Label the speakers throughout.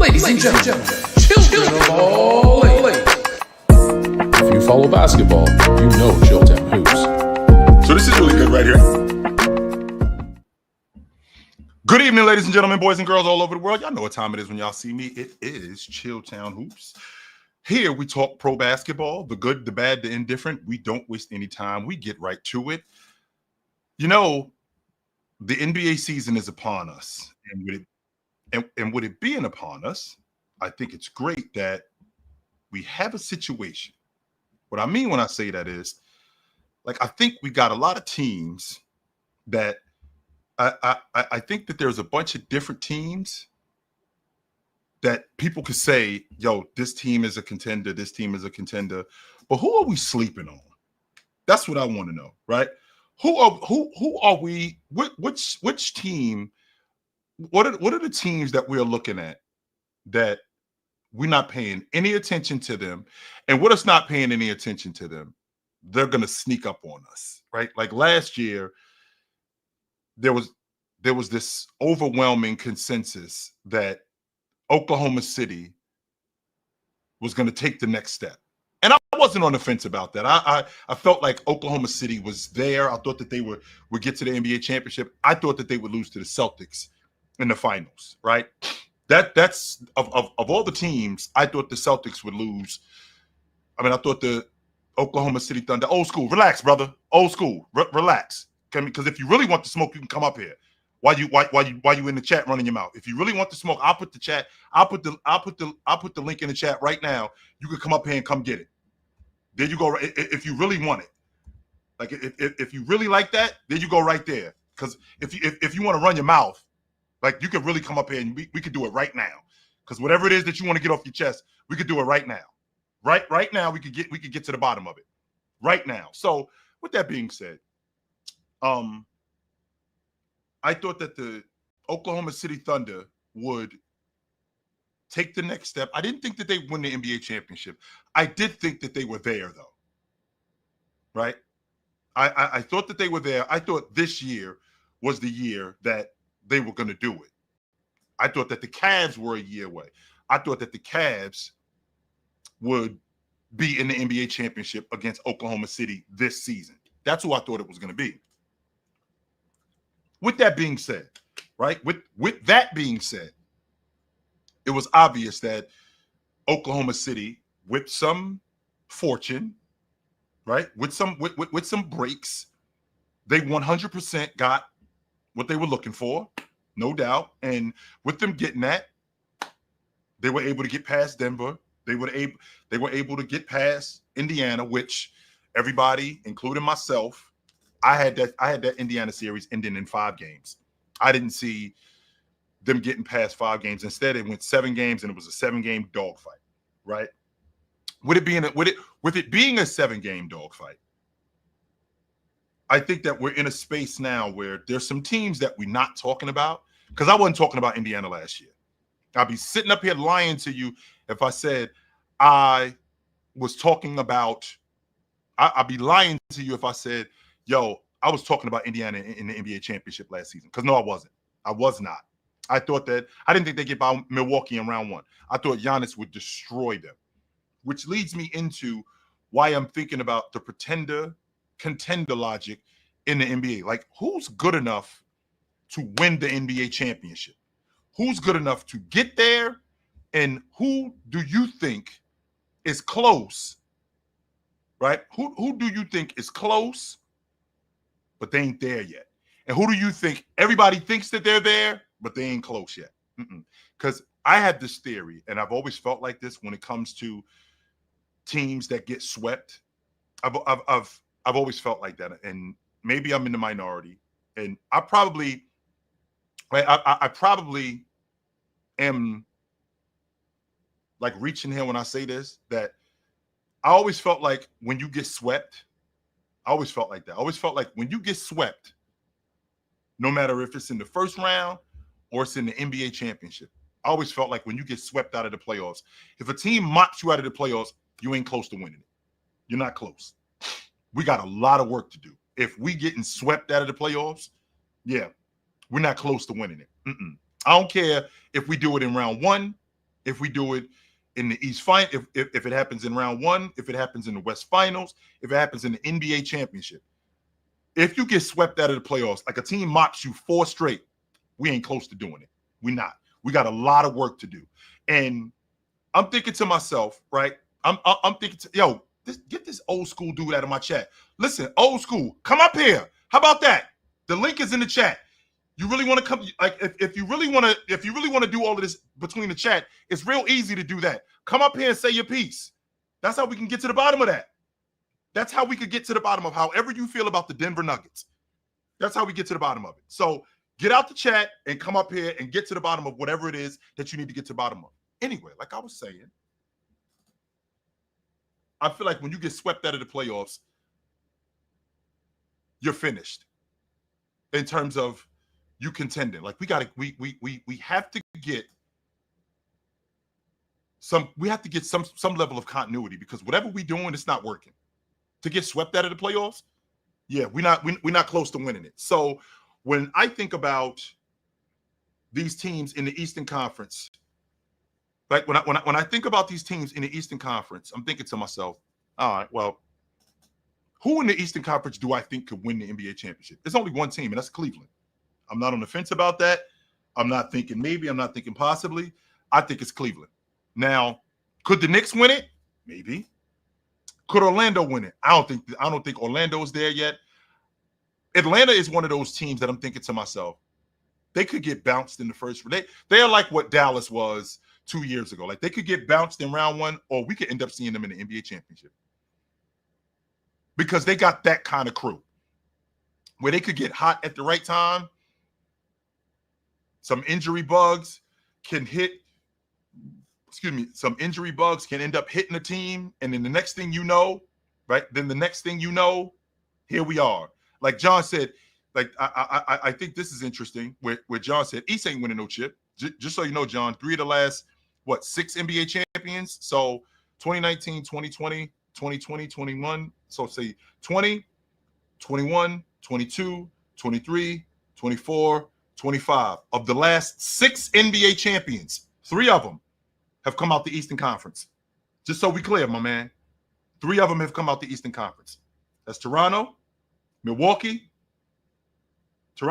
Speaker 1: Ladies and gentlemen, children of all ages. If you follow basketball, you know Chilltown Hoops.
Speaker 2: So this is really good right here. Good evening, ladies and gentlemen, boys and girls all over the world. Y'all know what time it is when y'all see me. It is Chilltown Hoops. Here we talk pro basketball, the good, the bad, the indifferent. We don't waste any time. We get right to it. You know, the NBA season is upon us. And with it being upon us, I think it's great that we have a situation. What I mean when I say that is, like, I think we got a lot of teams that I think that there's a bunch of different teams that people could say, yo, this team is a contender, this team is a contender. But who are we sleeping on? That's what I want to know, right? Who are we? Which team? What are the teams that we're looking at that we're not paying any attention to them? And with us not paying any attention to them, they're gonna sneak up on us, right? Like last year, there was this overwhelming consensus that Oklahoma City was going to take the next step. And I wasn't on the fence about that. I felt like Oklahoma City was there. I thought that they would get to the NBA championship. I thought that they would lose to the Celtics in the finals, right? That's of all the teams, I thought the Celtics would lose. I mean, I thought the Oklahoma City Thunder, old school, relax, brother, old school, relax. Because if you really want the smoke, you can come up here. Why you in the chat running your mouth? If you really want the smoke, I'll put the chat. I'll put the link in the chat right now. You can come up here and come get it. There you go. If you really want it, like if you really like that, there you go right there. Because if you want to run your mouth, like you could really come up here and we could do it right now. Because whatever it is that you want to get off your chest, we could do it right now. Right now, we could get to the bottom of it. Right now. So with that being said. I thought that the Oklahoma City Thunder would take the next step. I didn't think that they win the NBA championship. I did think that they were there, though. Right? I thought that they were there. I thought this year was the year that they were going to do it. I thought that the Cavs were a year away. I thought that the Cavs would be in the NBA championship against Oklahoma City this season. That's who I thought it was going to be. With that being said, right? With that being said, it was obvious that Oklahoma City, with some fortune, right? With some breaks, they 100% got what they were looking for, no doubt. And with them getting that, they were able to get past Denver. They were able to get past Indiana, which everybody, including myself, I had that Indiana series ending in 5 games. I didn't see them getting past 5 games. Instead, it went 7 games, and it was a 7-game dogfight, right? With it being a 7-game dogfight, I think that we're in a space now where there's some teams that we're not talking about. Because I wasn't talking about Indiana last year. I'd be sitting up here lying to you if I said I was talking about. I'd be lying to you if I said, yo, I was talking about Indiana in the NBA championship last season. Because no, I wasn't. I was not. I didn't think they'd get by Milwaukee in round 1. I thought Giannis would destroy them, which leads me into why I'm thinking about the contender logic in the NBA. Like, who's good enough to win the NBA championship? Who's good enough to get there? And who do you think is close, right? Who do you think is close, but they ain't there yet? And who do you think everybody thinks that they're there, but they ain't close yet? Because I had this theory, and I've always felt like this when it comes to teams that get swept. I've always felt like that, and maybe I'm in the minority, and I probably am like reaching here when I say this, that I always felt like when you get swept, I always felt like that. I always felt like when you get swept, no matter if it's in the first round or it's in the NBA championship, I always felt like when you get swept out of the playoffs, if a team mops you out of the playoffs, you ain't close to winning it. You're not close. We got a lot of work to do. If we getting swept out of the playoffs, yeah, we're not close to winning it. I don't care if we do it in round 1 if we do it in the East Final, if it happens in round one, if it happens in the West Finals, if it happens in the NBA championship. If you get swept out of the playoffs, like a team mops you 4 straight, we ain't close to doing it. We're not. We got a lot of work to do. And I'm thinking to myself, right? I'm thinking, get this old school dude out of my chat. Listen, old school, come up here. How about that? The link is in the chat. You really want to come? Like, if you really want to do all of this between the chat, it's real easy to do that. Come up here and say your piece. That's how we can get to the bottom of that. That's how we could get to the bottom of however you feel about the Denver Nuggets. That's how we get to the bottom of it. So get out the chat and come up here and get to the bottom of whatever it is that you need to get to the bottom of. Anyway, like I was saying, I feel like when you get swept out of the playoffs, you're finished in terms of you contending. Like we have to get some level of continuity, because whatever we're doing, it's not working. To get swept out of the playoffs, yeah, we're not close to winning it. So when I think about these teams in the Eastern Conference, like when I think about these teams in the Eastern Conference, I'm thinking to myself, all right, well, who in the Eastern Conference do I think could win the NBA championship? There's only one team, and that's Cleveland. I'm not on the fence about that. I'm not thinking maybe. I'm not thinking possibly. I think it's Cleveland. Now, could the Knicks win it? Maybe. Could Orlando win it? I don't think Orlando's there yet. Atlanta is one of those teams that I'm thinking to myself, they could get bounced in the first. They are like what Dallas was 2 years ago. Like, they could get bounced in round one, or we could end up seeing them in the NBA championship, because they got that kind of crew where they could get hot at the right time. Some injury bugs can end up hitting the team. And then the next thing you know, right? Then the next thing you know, here we are. Like John said, like I think this is interesting where John said, East ain't winning no chip. Just so you know, John, 3 of the last, 6 NBA champions. So 2019, 2020, 2020, 21. So say 20, 21, 22, 23, 24, 25. Of the last 6 NBA champions, 3 of them have come out the Eastern Conference. Just so we clear, my man. 3 of them have come out the Eastern Conference. That's Toronto, Milwaukee, and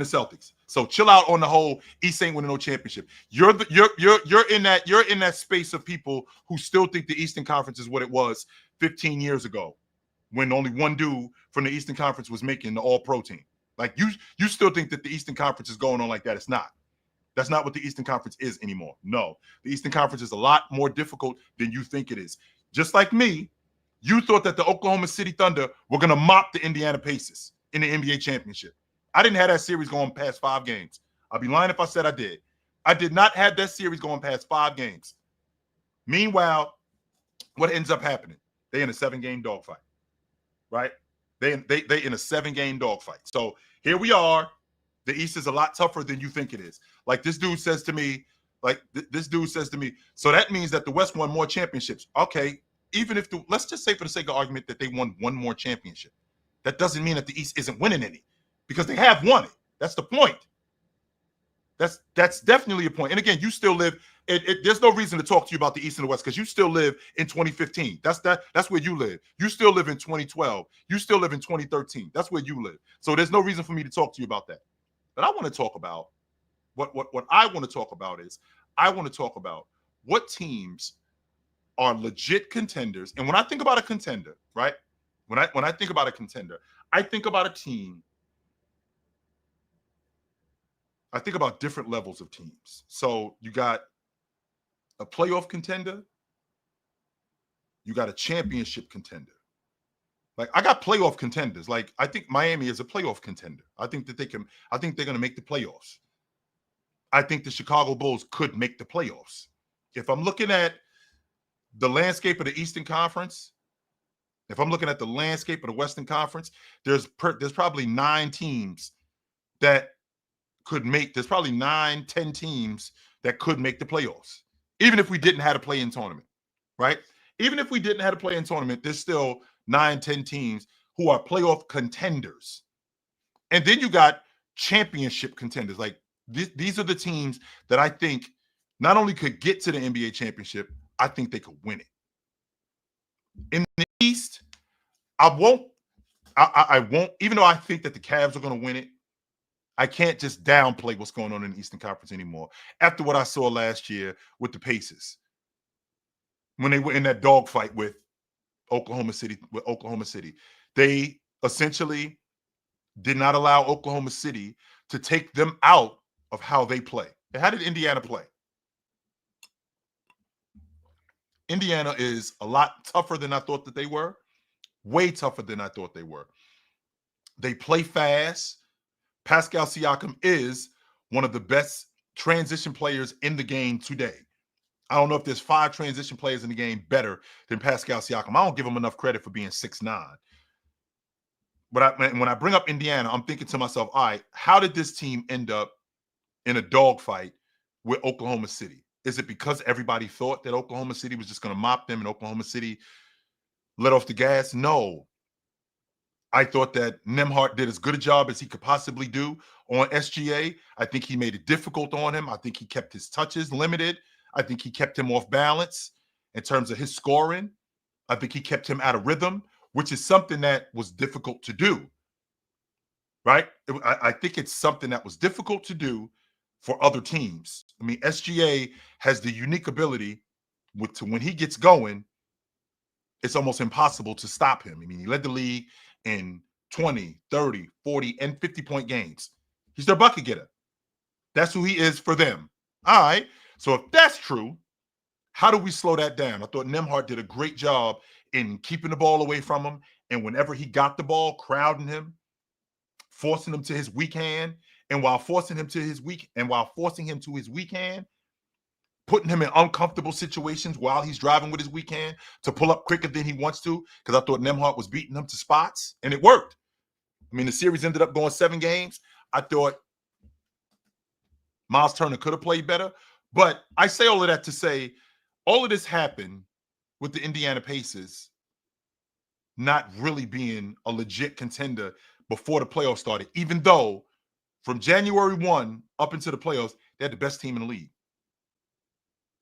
Speaker 2: the Celtics. So chill out on the whole East ain't winning no championship. You're in that space of people who still think the Eastern Conference is what it was 15 years ago, when only one dude from the Eastern Conference was making the All-Pro team. Like, you still think that the Eastern Conference is going on like that. It's not. That's not what the Eastern Conference is anymore. No, the Eastern Conference is a lot more difficult than you think it is. Just like me, you thought that the Oklahoma City Thunder were going to mop the Indiana Pacers in the NBA championship. I didn't have that series going past 5 games. I'd be lying if I said I did. I did not have that series going past 5 games. Meanwhile, what ends up happening? They in a 7-game dogfight, right? They in a 7-game dogfight. So here we are. The East is a lot tougher than you think it is. Like this dude says to me, so that means that the West won more championships. Okay, even if let's just say for the sake of argument that they won 1 more championship. That doesn't mean that the East isn't winning any, because they have won it. That's the point. That's definitely a point. And again, you still live. There's no reason to talk to you about the East and the West, because you still live in 2015. That's where you live. You still live in 2012. You still live in 2013. That's where you live. So there's no reason for me to talk to you about that. But I want to talk about what I want to talk about is I want to talk about what teams are legit contenders. And when I think about a contender, right? When I think about a contender, I think about a team. I think about different levels of teams. So you got a playoff contender, you got a championship contender. Like, I got playoff contenders. Like, I think Miami is a playoff contender. I think they're going to make the playoffs. I think the Chicago Bulls could make the playoffs. If I'm looking at the landscape of the Eastern Conference, if I'm looking at the landscape of the Western Conference, there's probably 9 teams that could make, there's probably 9, 10 teams that could make the playoffs, even if we didn't have a play-in tournament, right? Even if we didn't have a play-in tournament, there's still 9, 10 teams who are playoff contenders. And then you got championship contenders. Like, these are the teams that I think not only could get to the NBA championship, I think they could win it. In the East, I won't, even though I think that the Cavs are going to win it, I can't just downplay what's going on in the Eastern Conference anymore. After what I saw last year with the Pacers, when they were in that dogfight with Oklahoma City, they essentially did not allow Oklahoma City to take them out of how they play. How did Indiana play? Indiana is a lot tougher than I thought that they were. Way tougher than I thought they were. They play fast. Pascal Siakam is one of the best transition players in the game today. I don't know if there's 5 transition players in the game better than Pascal Siakam. I don't give him enough credit for being 6'9". But when I bring up Indiana, I'm thinking to myself, all right, how did this team end up in a dogfight with Oklahoma City? Is it because everybody thought that Oklahoma City was just going to mop them and Oklahoma City let off the gas? No. I thought that Nembhard did as good a job as he could possibly do on SGA. I think he made it difficult on him. I think he kept his touches limited. I think he kept him off balance in terms of his scoring. I think he kept him out of rhythm, which is something that was difficult to do, right? I think it's something that was difficult to do for other teams. I mean, SGA has the unique ability to when he gets going, it's almost impossible to stop him. I mean, he led the league in 20, 30, 40, and 50-point games. He's their bucket getter. That's who he is for them. All right. So if that's true, how do we slow that down? I thought Nembhard did a great job in keeping the ball away from him. And whenever he got the ball, crowding him, forcing him to his weak hand. And while forcing him to his weak hand, putting him in uncomfortable situations while he's driving with his weak hand to pull up quicker than he wants to, because I thought Nembhard was beating him to spots, and it worked. I mean, the series ended up going 7 games. I thought Miles Turner could have played better, but I say all of that to say all of this happened with the Indiana Pacers not really being a legit contender before the playoffs started, even though from January 1 up into the playoffs, they had the best team in the league.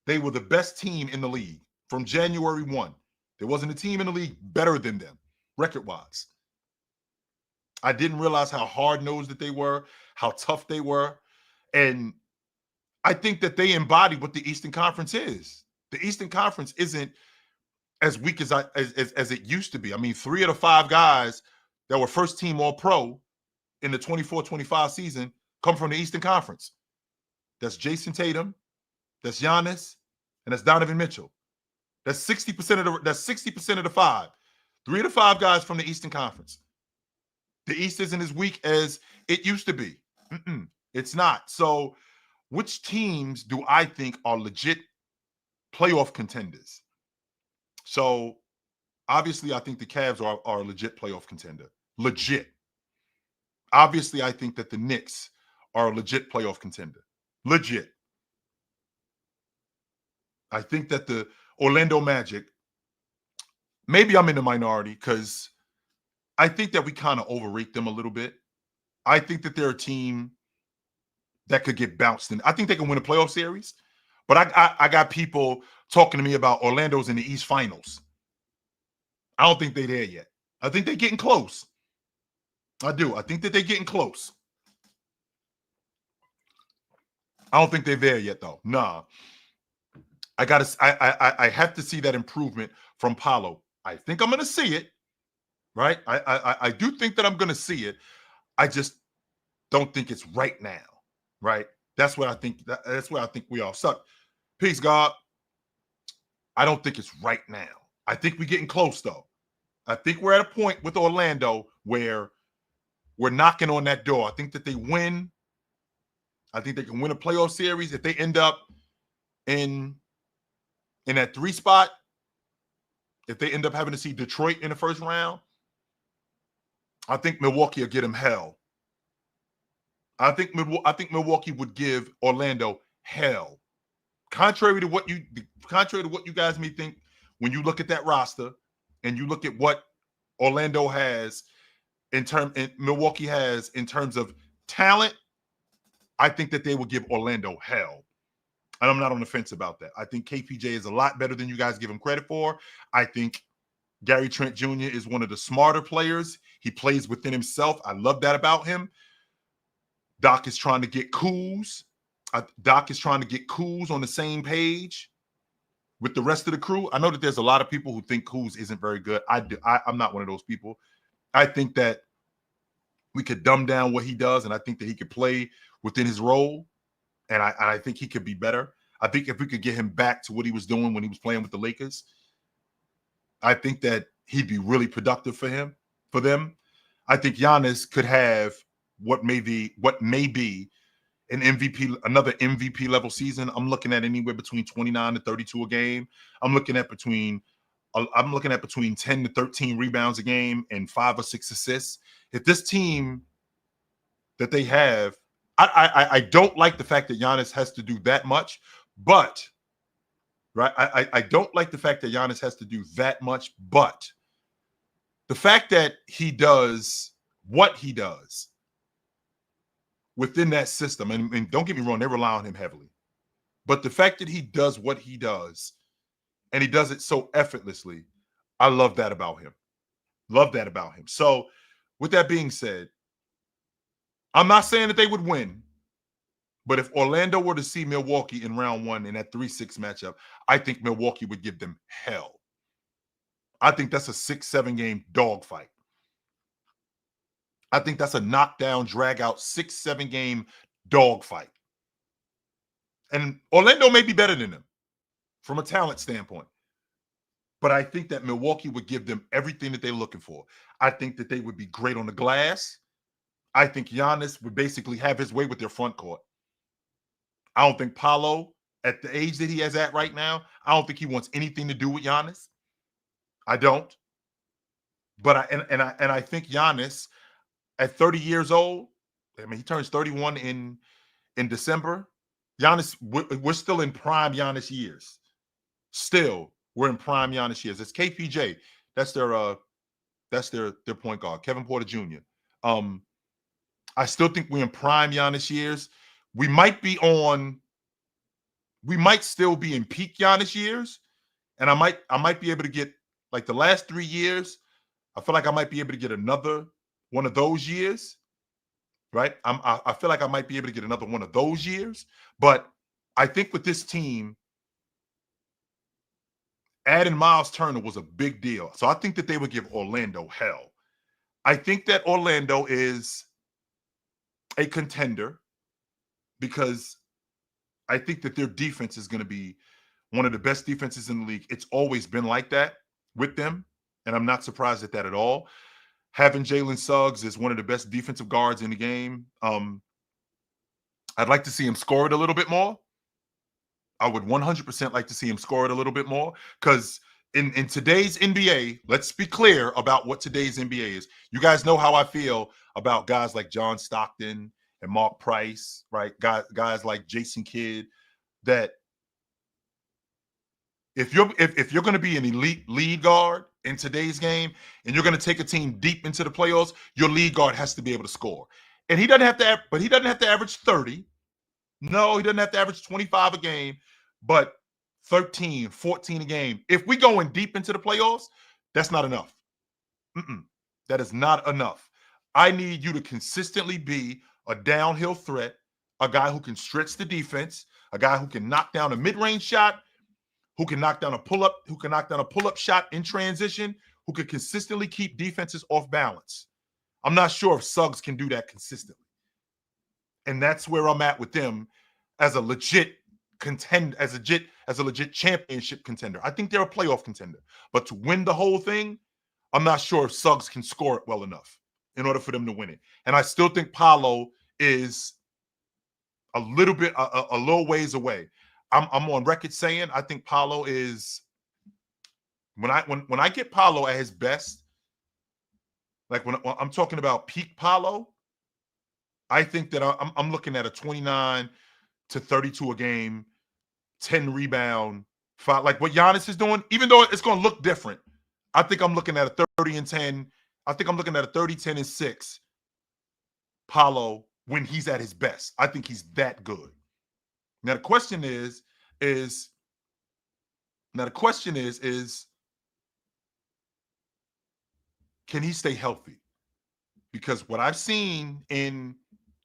Speaker 2: They were the best team in the league from January 1. There wasn't a team in the league better than them, record-wise. I didn't realize how hard-nosed that they were, how tough they were. And I think that they embody what the Eastern Conference is. The Eastern Conference isn't as weak as it used to be. I mean, 3 of the 5 guys that were first-team All-Pro in the 24-25 season come from the Eastern Conference. That's Jason Tatum, that's Giannis, and that's Donovan Mitchell. That's 60% of the 5. 3 of the 5 guys from the Eastern Conference. The East isn't as weak as it used to be. It's not. So which teams do I think are legit playoff contenders? So obviously, I think the Cavs are a legit playoff contender. Legit. Obviously, I think that the Knicks are a legit playoff contender. Legit. I think that the Orlando Magic, maybe I'm in the minority because I think that we kind of overrate them a little bit. I think that they're a team that could get bounced in. I think they can win a playoff series, but I got people talking to me about Orlando's in the East Finals. I don't think they're there yet. I think they're getting close. I do. I think that they're getting close. I don't think they're there yet, though. Nah. I have to see that improvement from Paolo. I think I'm going to see it, right? I do think that I'm going to see it. I just don't think it's right now, right? That's what I think. That's where I think we all suck. Peace, God. I don't think it's right now. I think we're getting close, though. I think we're at a point with Orlando where we're knocking on that door. I think that they win. I think they can win a playoff series if they end up in that 3 spot. If they end up having to see Detroit in the first round, I think Milwaukee will get them hell. I think Milwaukee would give Orlando hell. Contrary to what you guys may think when you look at that roster and you look at what Orlando has and Milwaukee has in terms of talent, I think that they will give Orlando hell. And I'm not on the fence about that. I think KPJ is a lot better than you guys give him credit for. I think Gary Trent Jr. is one of the smarter players. He plays within himself. I love that about him. Doc is trying to get Kuz. Doc is trying to get Kuz on the same page with the rest of the crew. I know that there's a lot of people who think Kuz isn't very good. I'm not one of those people. I think that we could dumb down what he does, and I think that he could play within his role, and I think he could be better. I think if we could get him back to what he was doing when he was playing with the Lakers, I think that he'd be really productive for them. I think Giannis could have what may be an MVP, another MVP level season. I'm looking at anywhere between 29 to 32 a game. I'm looking at between 10 to 13 rebounds a game and 5 or 6 assists. If this team that they have, I don't like the fact that Giannis has to do that much, but right, I don't like the fact that Giannis has to do that much, but the fact that he does what he does within that system, and don't get me wrong, they rely on him heavily, but the fact that he does what he does and he does it so effortlessly, I love that about him. Love that about him. So, with that being said, I'm not saying that they would win, but if Orlando were to see Milwaukee in round 1 in that 3-6 matchup, I think Milwaukee would give them hell. I think that's a 6-7 game dogfight. I think that's a knockdown, drag out 6-7 game dogfight. And Orlando may be better than them from a talent standpoint. But I think that Milwaukee would give them everything that they're looking for. I think that they would be great on the glass. I think Giannis would basically have his way with their front court. I don't think Paolo, at the age that he is at right now, I don't think he wants anything to do with Giannis. I don't. But I think Giannis at 30 years old, I mean, he turns 31 in December. Giannis, we're still in prime Giannis years. Still, we're in prime Giannis years. It's KPJ. That's their point guard, Kevin Porter Jr. I still think we're in prime Giannis years. We might still be in peak Giannis years, and I might be able to get, like, the last 3 years. I feel like I might be able to get another one of those years, right? I feel like I might be able to get another one of those years, but I think with this team, adding Miles Turner was a big deal. So I think that they would give Orlando hell. I think that Orlando is a contender because I think that their defense is going to be one of the best defenses in the league. It's always been like that with them, and I'm not surprised at that at all. Having Jalen Suggs is one of the best defensive guards in the game. I'd like to see him score it a little bit more. I would 100% like to see him score it a little bit more, because in today's NBA, let's be clear about what today's NBA is. You guys know how I feel about guys like John Stockton and Mark Price, right? Guys like Jason Kidd, that if you're going to be an elite lead guard in today's game and you're going to take a team deep into the playoffs, your lead guard has to be able to score. And he doesn't have to average 30. No, he doesn't have to average 25 a game, but 13, 14 a game. If we go in deep into the playoffs, that's not enough. That is not enough. I need you to consistently be a downhill threat, a guy who can stretch the defense, a guy who can knock down a mid-range shot, who can knock down a pull-up shot in transition, who can consistently keep defenses off balance. I'm not sure if Suggs can do that consistently. And that's where I'm at with them as a legit contender, as a legit championship contender. I think they're a playoff contender. But to win the whole thing, I'm not sure if Suggs can score it well enough in order for them to win it. And I still think Paolo is a little ways away. I'm on record saying I think Paolo is, when I get Paolo at his best, like when I'm talking about peak Paolo, I think that I'm looking at a 29 to 32 a game, 10 rebound, 5, like what Giannis is doing, even though it's going to look different. I think I'm looking at a 30 and 10. I think I'm looking at a 30, 10, and 6 Paolo when he's at his best. I think he's that good. Now, the question is, is now the question is can he stay healthy? Because what I've seen in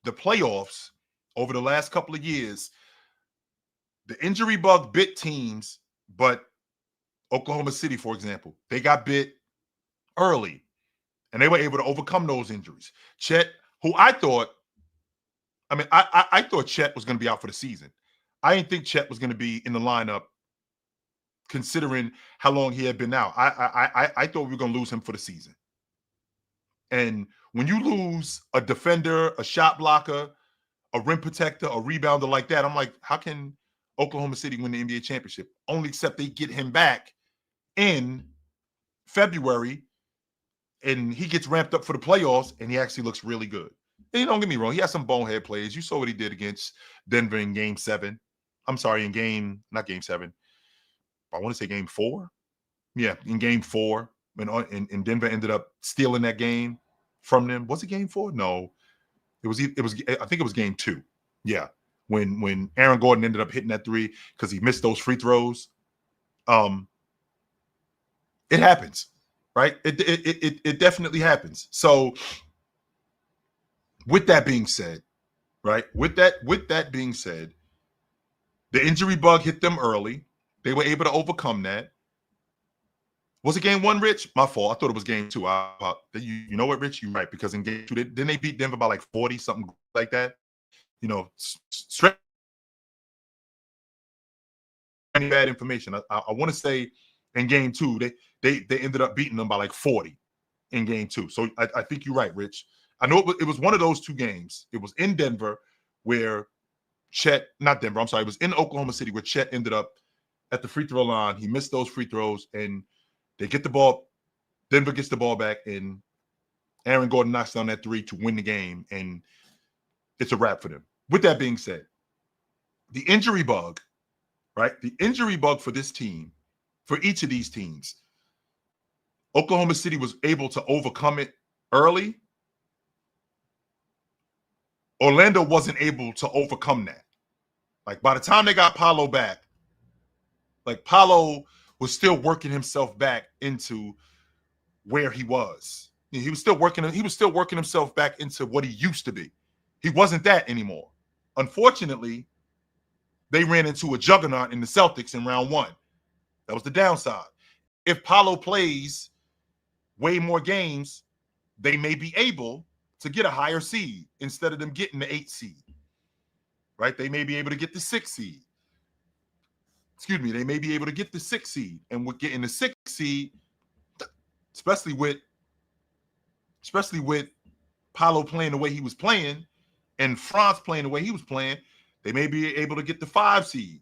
Speaker 2: the playoffs over the last couple of years, the injury bug bit teams, but Oklahoma City, for example, they got bit early and they were able to overcome those injuries. Chet, who I thought Chet was going to be out for the season. I didn't think Chet was going to be in the lineup, considering how long he had been out. I thought we were going to lose him for the season. And when you lose a defender, a shot blocker, a rim protector, a rebounder like that, I'm like, how can Oklahoma City win the NBA championship? Only except they get him back in February and he gets ramped up for the playoffs and he actually looks really good. And don't get me wrong, he has some bonehead plays. You saw what he did against Denver in game 7. I'm sorry, not game 7. I want to say game 4. Yeah, in game 4. When Denver ended up stealing that game from them. Was it game 4? No. It was I think it was game 2. Yeah. When Aaron Gordon ended up hitting that 3 because he missed those free throws. It happens, right? It definitely happens. So with that being said, right? With that being said, the injury bug hit them early. They were able to overcome that. Was it game 1, Rich? My fault. I thought it was game 2. You know what, Rich? You're right, because in game 2, didn't they beat Denver by like 40, something like that? You know, straight bad information. I want to say in game 2, they ended up beating them by like 40 in game 2. So I think you're right, Rich. I know it was one of those 2 games. It was in Denver where not Denver, I'm sorry. It was in Oklahoma City where Chet ended up at the free throw line. He missed those free throws and they get the ball. Denver gets the ball back and Aaron Gordon knocks down that 3 to win the game. And it's a wrap for them. With that being said, the injury bug, right? The injury bug for this team, for each of these teams, Oklahoma City was able to overcome it early. Orlando wasn't able to overcome that. Like by the time they got Paolo back, like Paolo was still working himself back into where he was. He was still working himself back into what he used to be. He wasn't that anymore. Unfortunately, they ran into a juggernaut in the Celtics in round 1. That was the downside. If Paolo plays way more games, they may be able to get a higher seed instead of them getting the 8 seed. Right? They may be able to get the 6 seed. Excuse me, they may be able to get the 6 seed. And with getting the 6 seed, especially with Paolo playing the way he was playing and Franz playing the way he was playing, they may be able to get the 5 seed.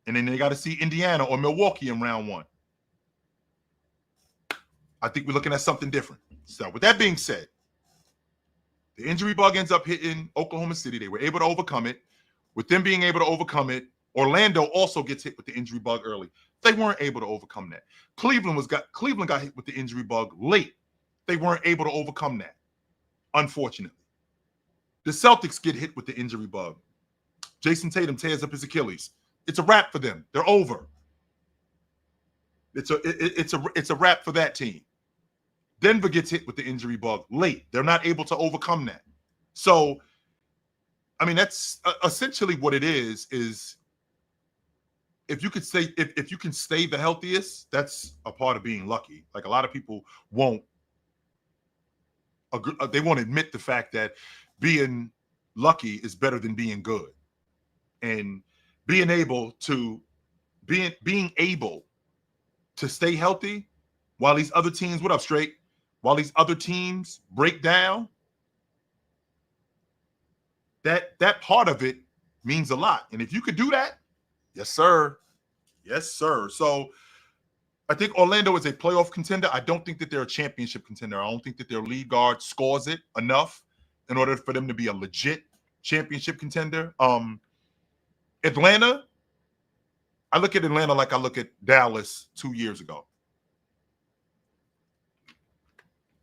Speaker 2: And then they got to see Indiana or Milwaukee in round 1. I think we're looking at something different. So with that being said, the injury bug ends up hitting Oklahoma City. They were able to overcome it. With them being able to overcome it, Orlando also gets hit with the injury bug early. They weren't able to overcome that. Cleveland got hit with the injury bug late. They weren't able to overcome that, unfortunately. The Celtics get hit with the injury bug. Jason Tatum tears up his Achilles. It's a wrap for them. They're over. It's a wrap for that team. Denver gets hit with the injury bug late. They're not able to overcome that. So, I mean, that's essentially what it is if you could say if you can stay the healthiest, that's a part of being lucky. Like a lot of people won't agree, they won't admit the fact that being lucky is better than being good. And being able to stay healthy while these other teams, what up, Straight? While these other teams break down, that part of it means a lot. And if you could do that, yes, sir. Yes, sir. So I think Orlando is a playoff contender. I don't think that they're a championship contender. I don't think that their lead guard scores it enough in order for them to be a legit championship contender. Atlanta, I look at Atlanta like I look at Dallas 2 years ago.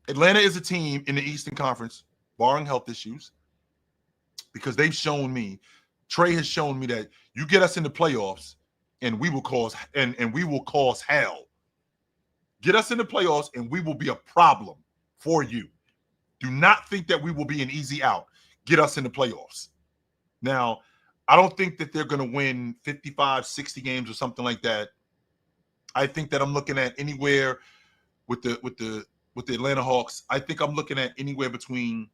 Speaker 2: Atlanta is a team in the Eastern Conference, barring health issues, because they've shown me, Trey has shown me that You get us in the playoffs, and we will cause and we will cause hell. Get us in the playoffs, and we will be a problem for you. Do not think that we will be an easy out. Get us in the playoffs. Now, I don't think that they're going to win 55, 60 games or something like that. I think that I'm looking at anywhere with the Atlanta Hawks. I think I'm looking at anywhere between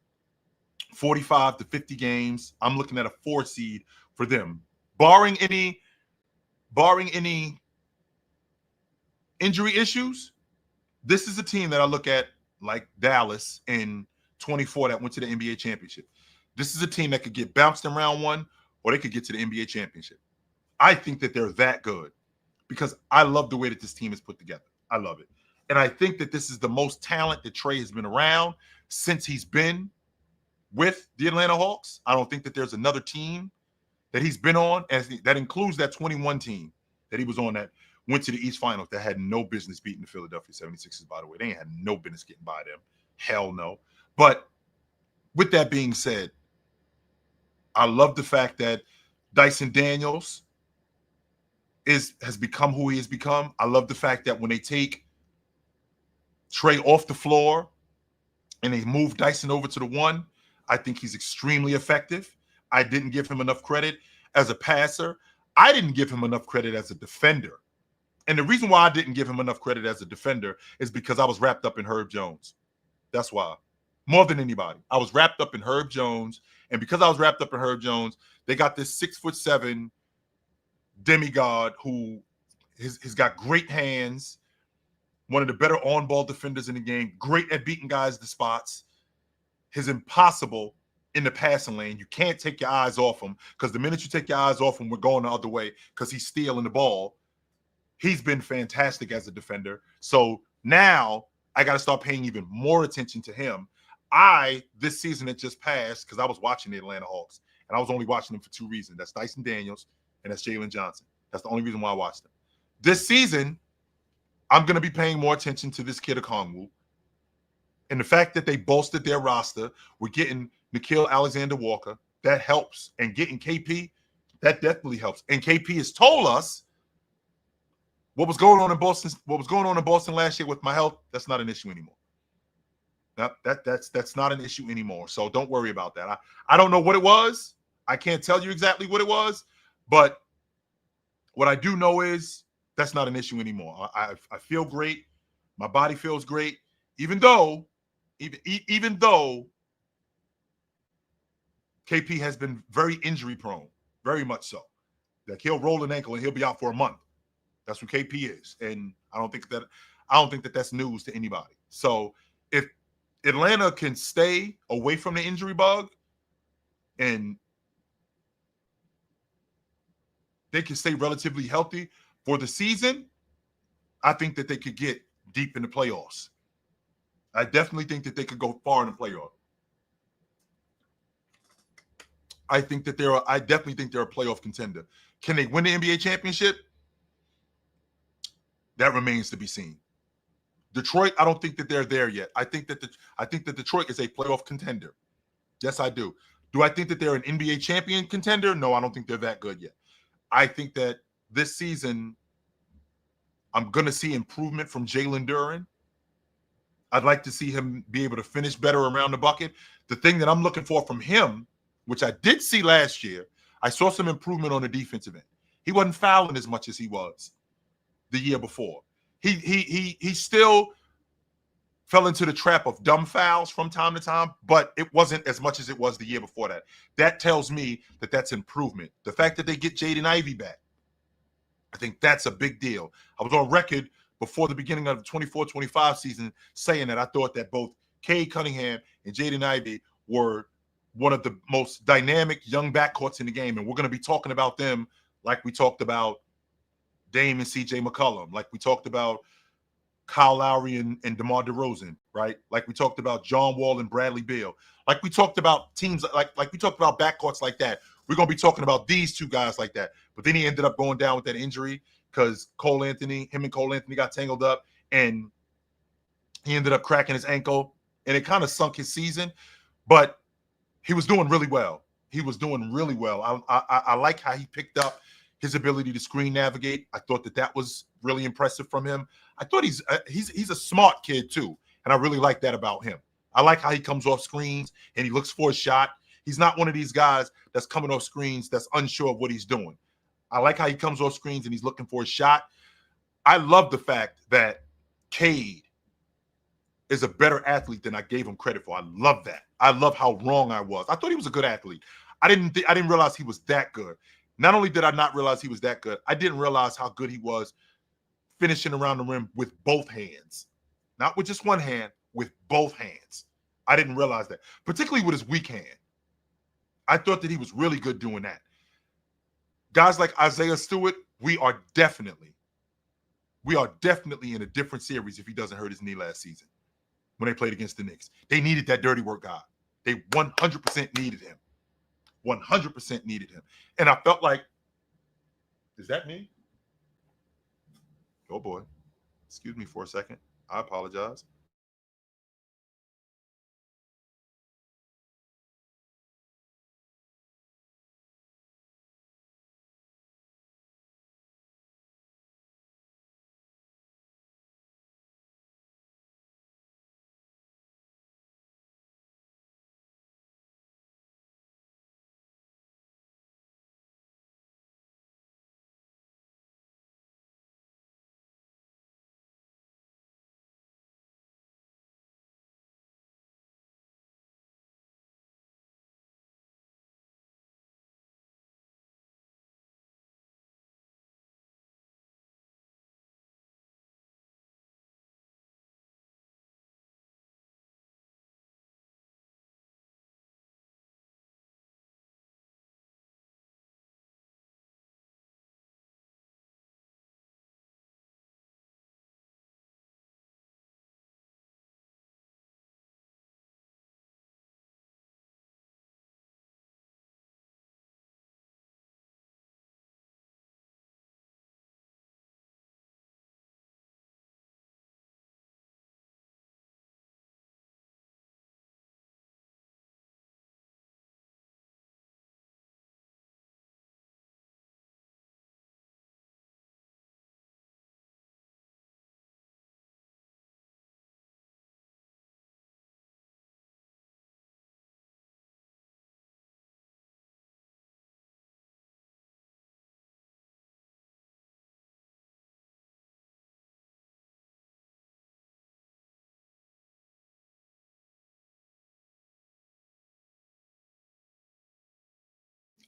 Speaker 2: 45 to 50 games. I'm looking at a 4 seed for them. Barring any injury issues, this is a team that I look at like Dallas in 24 that went to the NBA championship. This is a team that could get bounced in round 1, or they could get to the NBA championship. I think that they're that good because I love the way that this team is put together. I love it. And I think that this is the most talent that Trey has been around since he's been with the Atlanta Hawks. I don't think that there's another team that he's been on, as that includes that 21 team that he was on that went to the East Finals that had no business beating the Philadelphia 76ers, by the way. They ain't had no business getting by them. Hell no. But with that being said, I love the fact that Dyson Daniels has become who he has become. I love the fact that when they take Trey off the floor and they move Dyson over to the 1, I think he's extremely effective. I didn't give him enough credit as a passer. I didn't give him enough credit as a defender. And the reason why I didn't give him enough credit as a defender is because I was wrapped up in Herb Jones. That's why. More than anybody. I was wrapped up in Herb Jones. And because I was wrapped up in Herb Jones, they got this 6'7" demigod who has got great hands, one of the better on-ball defenders in the game, great at beating guys to spots. He's impossible in the passing lane. You can't take your eyes off him because the minute you take your eyes off him, we're going the other way because he's stealing the ball. He's been fantastic as a defender. So now I got to start paying even more attention to him. This season that just passed, because I was watching the Atlanta Hawks, and I was only watching them for 2 reasons. That's Dyson Daniels, and that's Jalen Johnson. That's the only reason why I watched them. This season, I'm going to be paying more attention to this kid Okongwu. And the fact that they bolstered their roster, we're getting Nickeil Alexander-Walker, that helps. And getting KP, that definitely helps. And KP has told us what was going on in Boston last year with my health. That's not an issue anymore. That's not an issue anymore. So don't worry about that. I don't know what it was. I can't tell you exactly what it was, but what I do know is that's not an issue anymore. I feel great. My body feels great, even though KP has been very injury prone, very much so. Like he'll roll an ankle and he'll be out for a month. That's what KP is, and I don't think that that's news to anybody. So if Atlanta can stay away from the injury bug and they can stay relatively healthy for the season, I think that they could get deep in the playoffs. I definitely think that they could go far in the playoffs. I definitely think they're a playoff contender. Can they win the NBA championship? That remains to be seen. Detroit, I don't think that they're there yet. I think that Detroit is a playoff contender. Yes, I do. Do I think that they're an NBA champion contender? No, I don't think they're that good yet. I think that this season I'm going to see improvement from Jalen Duren. I'd like to see him be able to finish better around the bucket. The thing that I'm looking for from him, which I did see last year, I saw some improvement on the defensive end. He wasn't fouling as much as he was the year before. He still fell into the trap of dumb fouls from time to time, but it wasn't as much as it was the year before that. That tells me that that's improvement. The fact that they get Jaden Ivey back, I think that's a big deal. I was on record before the beginning of the 24-25 season saying that I thought that both Cade Cunningham and Jaden Ivey were one of the most dynamic young backcourts in the game, and we're going to be talking about them like we talked about Dame and C.J. McCollum, like we talked about Kyle Lowry and DeMar DeRozan, right? Like we talked about John Wall and Bradley Beal. Like we talked about teams, like we talked about backcourts like that. We're going to be talking about these two guys like that. But then he ended up going down with that injury because Cole Anthony got tangled up, and he ended up cracking his ankle, and it kind of sunk his season. But he was doing really well. he was doing really well. I like how he picked up his ability to screen navigate. I thought that was really impressive from him. I thought he's a smart kid too, and I really like that about him. I like how he comes off screens and he looks for a shot. He's not one of these guys that's coming off screens that's unsure of what he's doing. I like how he comes off screens and he's looking for a shot. I love the fact that Cade is a better athlete than I gave him credit for. I love that. I love how wrong I was. I thought he was a good athlete. I didn't realize he was that good. Not only did I not realize he was that good, I didn't realize how good he was finishing around the rim with both hands. Not with just one hand, with both hands. I didn't realize that, particularly with his weak hand. I thought that he was really good doing that. Guys like Isaiah Stewart, we are definitely in a different series if he doesn't hurt his knee last season when they played against the Knicks. They needed that dirty work guy. They 100% needed him. 100% needed him. And I felt like, is that me? Oh boy. Excuse me for a second. I apologize.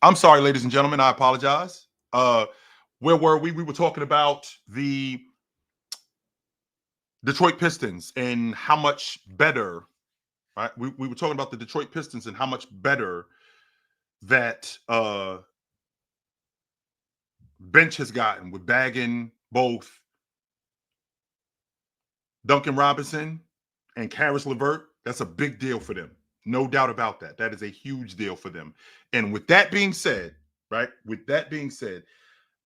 Speaker 2: I'm sorry, ladies and gentlemen. I apologize. Where were we? We were talking about the Detroit Pistons and how much better, right? We were talking about the Detroit Pistons and how much better that bench has gotten with bagging both Duncan Robinson and Karis LeVert. That's a big deal for them. No doubt about that. That is a huge deal for them. And with that being said, right? With that being said,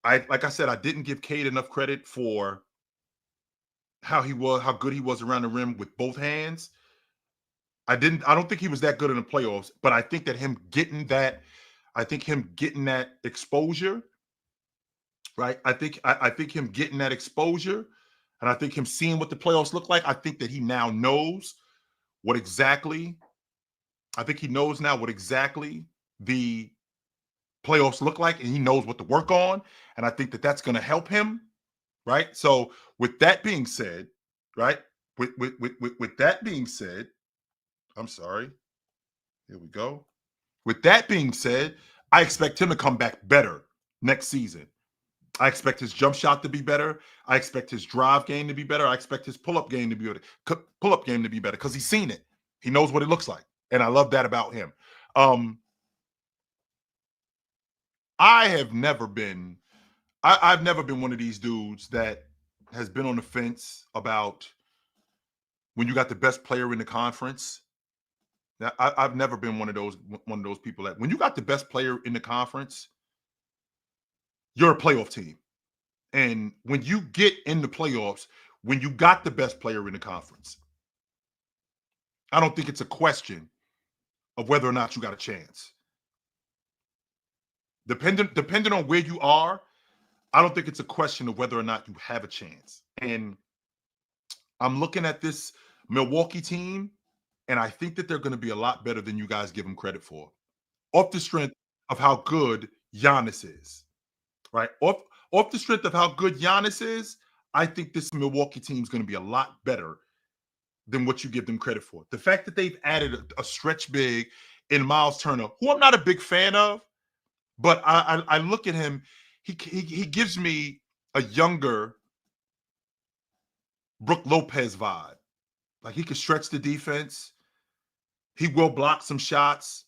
Speaker 2: like I said, I didn't give Cade enough credit for how good he was around the rim with both hands. I don't think he was that good in the playoffs, but I think that him getting that exposure, right? I think him getting that exposure, and I think him seeing what the playoffs look like, I think that he now knows what exactly the playoffs look like, and he knows what to work on, and I think that that's going to help him, right? So with that being said, right? With that being said, I'm sorry. Here we go. With that being said, I expect him to come back better next season. I expect his jump shot to be better. I expect his drive game to be better. I expect his pull-up game to be better because he's seen it. He knows what it looks like. And I love that about him. I've never been one of these dudes that has been on the fence about when you got the best player in the conference. Now, I've never been one of those people that when you got the best player in the conference, you're a playoff team. And when you get in the playoffs, when you got the best player in the conference, I don't think it's a question of whether or not you got a chance. depending on where you are, I don't think it's a question of whether or not you have a chance. And I'm looking at this Milwaukee team, and I think that they're going to be a lot better than you guys give them credit for, off the strength of how good Giannis is. Right? Off the strength of how good Giannis is, I think this Milwaukee team is going to be a lot better than what you give them credit for. The fact that they've added a stretch big in Miles Turner, who I'm not a big fan of, but I look at him, he gives me a younger Brook Lopez vibe. Like he can stretch the defense. He will block some shots.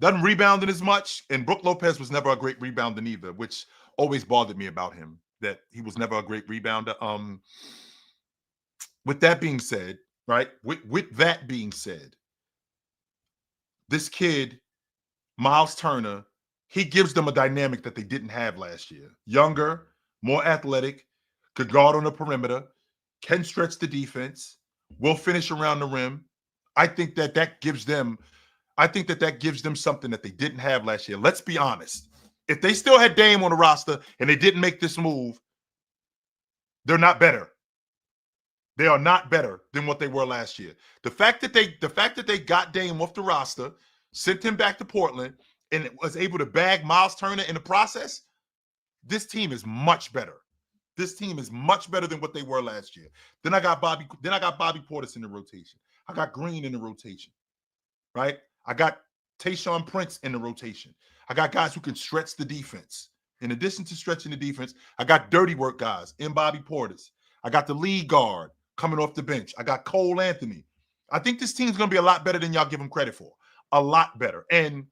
Speaker 2: Doesn't rebound as much. And Brook Lopez was never a great rebounder either, which always bothered me about him, that he was never a great rebounder. With that being said, right? With that being said, this kid, Miles Turner, he gives them a dynamic that they didn't have last year. Younger, more athletic, could guard on the perimeter, can stretch the defense, will finish around the rim. I think that gives them something that they didn't have last year. Let's be honest. If they still had Dame on the roster and they didn't make this move, they're not better. They are not better than what they were last year. The fact that they got Dame off the roster, sent him back to Portland, and was able to bag Miles Turner in the process, this team is much better. This team is much better than what they were last year. Then I got Bobby Portis in the rotation. I got Green in the rotation. Right? I got Tayshaun Prince in the rotation. I got guys who can stretch the defense. In addition to stretching the defense, I got dirty work guys in Bobby Portis. I got the lead guard coming off the bench. I got Cole Anthony. I think this team's going to be a lot better than y'all give them credit for. A lot better. And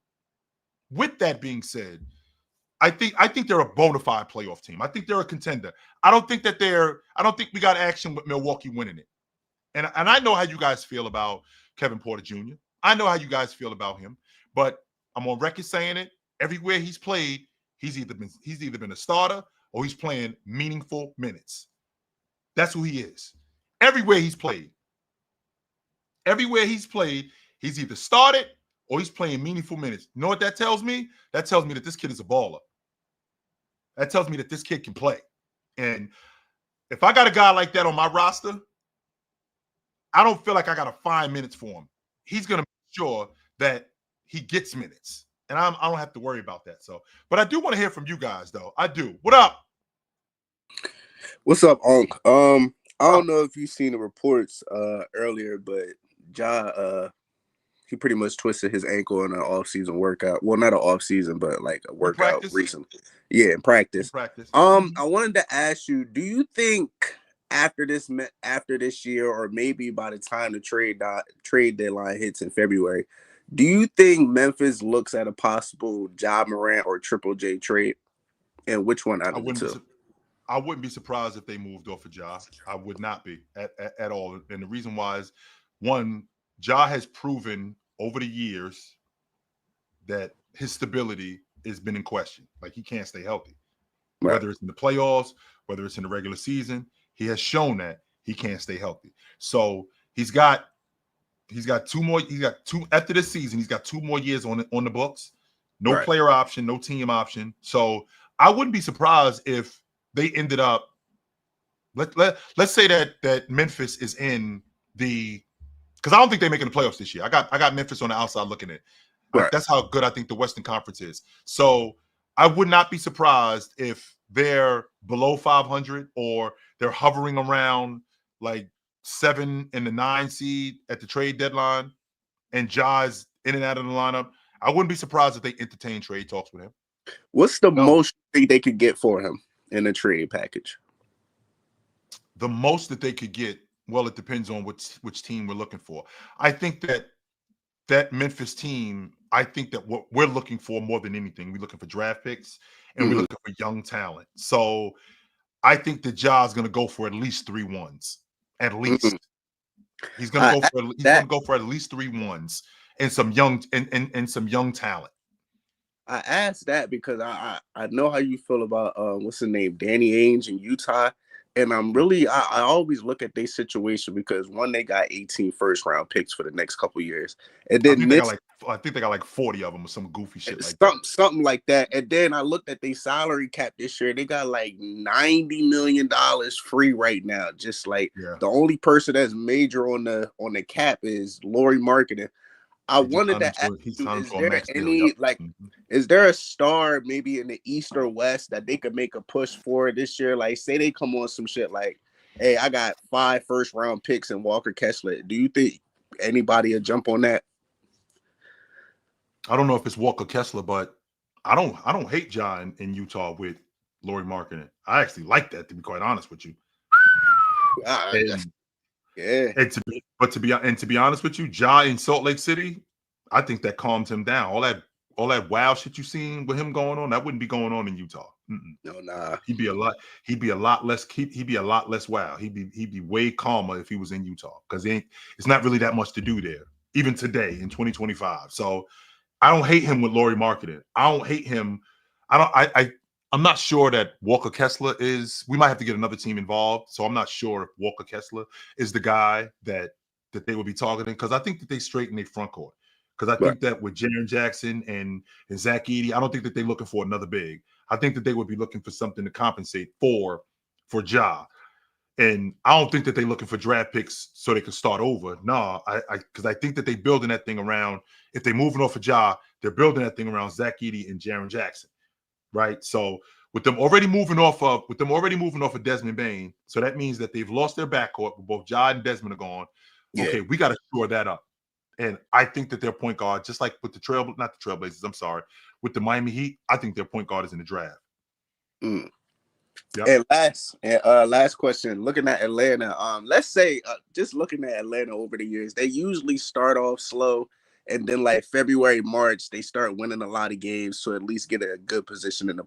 Speaker 2: with that being said, I think they're a bona fide playoff team. I think they're a contender. I don't think we got action with Milwaukee winning it. And I know how you guys feel about Kevin Porter Jr. I know how you guys feel about him, but I'm on record saying it. Everywhere he's played, he's either been a starter or he's playing meaningful minutes. That's who he is. Everywhere he's played, he's either started or he's playing meaningful minutes. You know what that tells me? That tells me that this kid is a baller. That tells me that this kid can play. And if I got a guy like that on my roster, I don't feel like I got to find minutes for him. He's going to make sure that he gets minutes. And I don't have to worry about that. So, but I do want to hear from you guys, though. I do. What up?
Speaker 3: What's up, Onk? I don't know if you've seen the reports earlier, but he pretty much twisted his ankle in an off-season workout. Well, not an off-season, but like a workout recently. Yeah, in practice. I wanted to ask you, do you think after this year, or maybe by the time the trade deadline hits in February, do you think Memphis looks at a possible Ja Morant or Triple J trade? And which one out of the two?
Speaker 2: I wouldn't be surprised if they moved off of Ja. I would not be at all. And the reason why is, one, Ja has proven over the years that his stability has been in question. Like, he can't stay healthy. Right. Whether it's in the playoffs, whether it's in the regular season, he has shown that he can't stay healthy. So he's got two more. He's got two after this season. He's got 2 more years on the books. No right. Player option, no team option. So I wouldn't be surprised if they ended up. Let's say that Memphis is in the, because I don't think they're making the playoffs this year. I got Memphis on the outside looking at it. Right. That's how good I think the Western Conference is. So I would not be surprised if they're below 500 or they're hovering around like 7 and the 9 seed at the trade deadline, and Ja's in and out of the lineup. I wouldn't be surprised if they entertain trade talks with him.
Speaker 3: What's the most they could get for him in a trade package?
Speaker 2: The most that they could get, well, it depends on which team we're looking for. I think that Memphis team, I think that what we're looking for more than anything, we're looking for draft picks and we're looking for young talent. So I think that Ja's going to go for at least 3 ones. At least. He's going to go for at least 3 ones and some young and some young talent.
Speaker 3: I asked that because I know how you feel about what's the name, Danny Ainge in Utah. And I always look at their situation because one, they got 18 first-round picks for the next couple years. And then
Speaker 2: I think they got like 40 of them or some goofy shit like
Speaker 3: that. Something like that. And then I looked at their salary cap this year. They got like $90 million free right now. Just like the only person that's major on the cap is Lori Marketing. I wanted to ask you, is there a star maybe in the East or West that they could make a push for this year? Like, say they come on some shit like, hey, I got 5 first-round picks in Walker Kessler. Do you think anybody will jump on that?
Speaker 2: I don't know if it's Walker Kessler, but I don't hate John in Utah with Lori Marketing. I actually like that, to be quite honest with you.
Speaker 3: Yeah.
Speaker 2: And to be honest with you, Ja in Salt Lake City, I think that calmed him down. All that wild shit you seen with him going on, that wouldn't be going on in Utah.
Speaker 3: No, nah.
Speaker 2: He'd be a lot less wild. He'd be way calmer if he was in Utah, because it's not really that much to do there, even today in 2025. So I don't hate him with Lori Marketing. I don't hate him. I'm not sure that Walker Kessler is. We might have to get another team involved. So I'm not sure if Walker Kessler is the guy that they would be targeting, because I think that they straighten their front court. Because I think that with Jaren Jackson and Zach Edey, I don't think that they're looking for another big. I think that they would be looking for something to compensate for Ja. And I don't think that they're looking for draft picks so they can start over. No, because I think that they're building that thing around, if they're moving off of Ja, they're building that thing around Zach Edey and Jaren Jackson. Right. So with them already moving off of Desmond Bane, so that means that they've lost their backcourt. Both Ja and Desmond are gone. Yeah. Okay, we got to shore that up. And I think that their point guard, just like with the Trailblazers, I'm sorry, with the Miami Heat, I think their point guard is in the draft.
Speaker 3: Yep. And last question, looking at Atlanta, let's say just looking at Atlanta over the years, they usually start off slow, and then like February, March, they start winning a lot of games to at least get a good position in the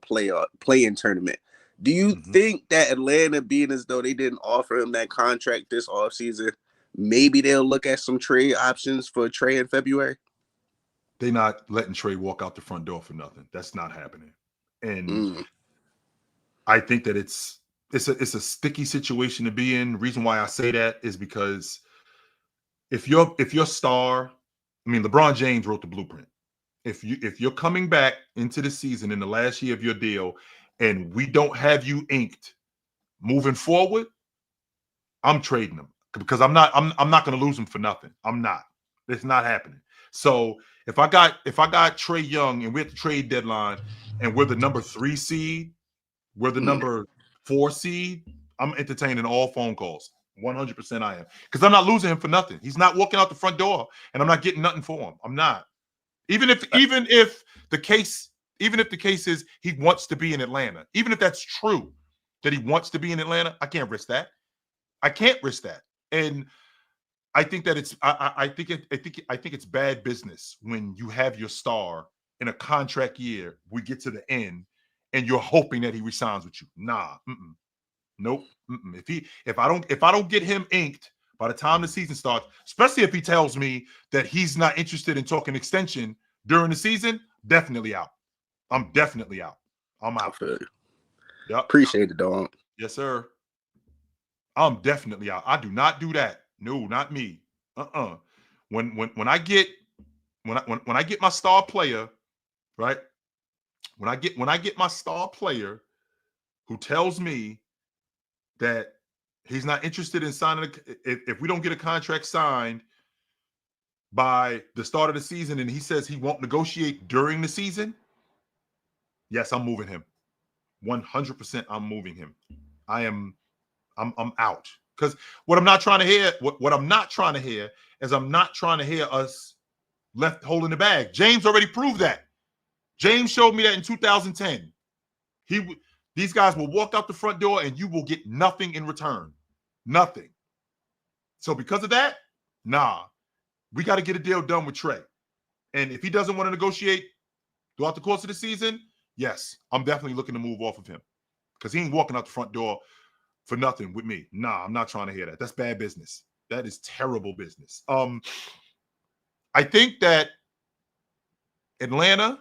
Speaker 3: play-in tournament. Do you think that Atlanta, being as though they didn't offer him that contract this offseason, maybe they'll look at some trade options for Trey in February?
Speaker 2: They're not letting Trey walk out the front door for nothing. That's not happening. And I think that it's a sticky situation to be in. The reason why I say that is because if your star, I mean, LeBron James wrote the blueprint. If you're coming back into the season in the last year of your deal and we don't have you inked moving forward, I'm trading him, because I'm not going to lose him for nothing. I'm not. It's not happening. So if I got Trey Young and we're at the trade deadline and we're the number 3 seed, we're the number 4 seed, I'm entertaining all phone calls. 100% I am, because I'm not losing him for nothing. He's not walking out the front door, and I'm not getting nothing for him. I'm not. Even if the case is he wants to be in Atlanta, even if that's true that he wants to be in Atlanta, I can't risk that. I can't risk that. And I think that I think it's bad business when you have your star in a contract year. We get to the end and you're hoping that he resigns with you. Nah, nope. If I don't get him inked by the time the season starts, especially if he tells me that he's not interested in talking extension during the season, definitely out. I'm definitely out. I'm out.
Speaker 3: Yep. Appreciate it, dog.
Speaker 2: Yes, sir. I'm definitely out. I do not do that. No, not me. When I get my star player, right? When I get my star player who tells me that he's not interested in signing, if we don't get a contract signed by the start of the season, and he says he won't negotiate during the season, yes, I'm moving him. 100% I'm moving him. I'm out. Because what I'm not trying to hear, I'm not trying to hear us left holding the bag. James already proved that. James showed me that in 2010. These guys will walk out the front door and you will get nothing in return. Nothing. So because of that, nah, we got to get a deal done with Trey. And if he doesn't want to negotiate throughout the course of the season, yes, I'm definitely looking to move off of him, because he ain't walking out the front door for nothing with me. Nah, I'm not trying to hear that. That's bad business. That is terrible business. I think that Atlanta,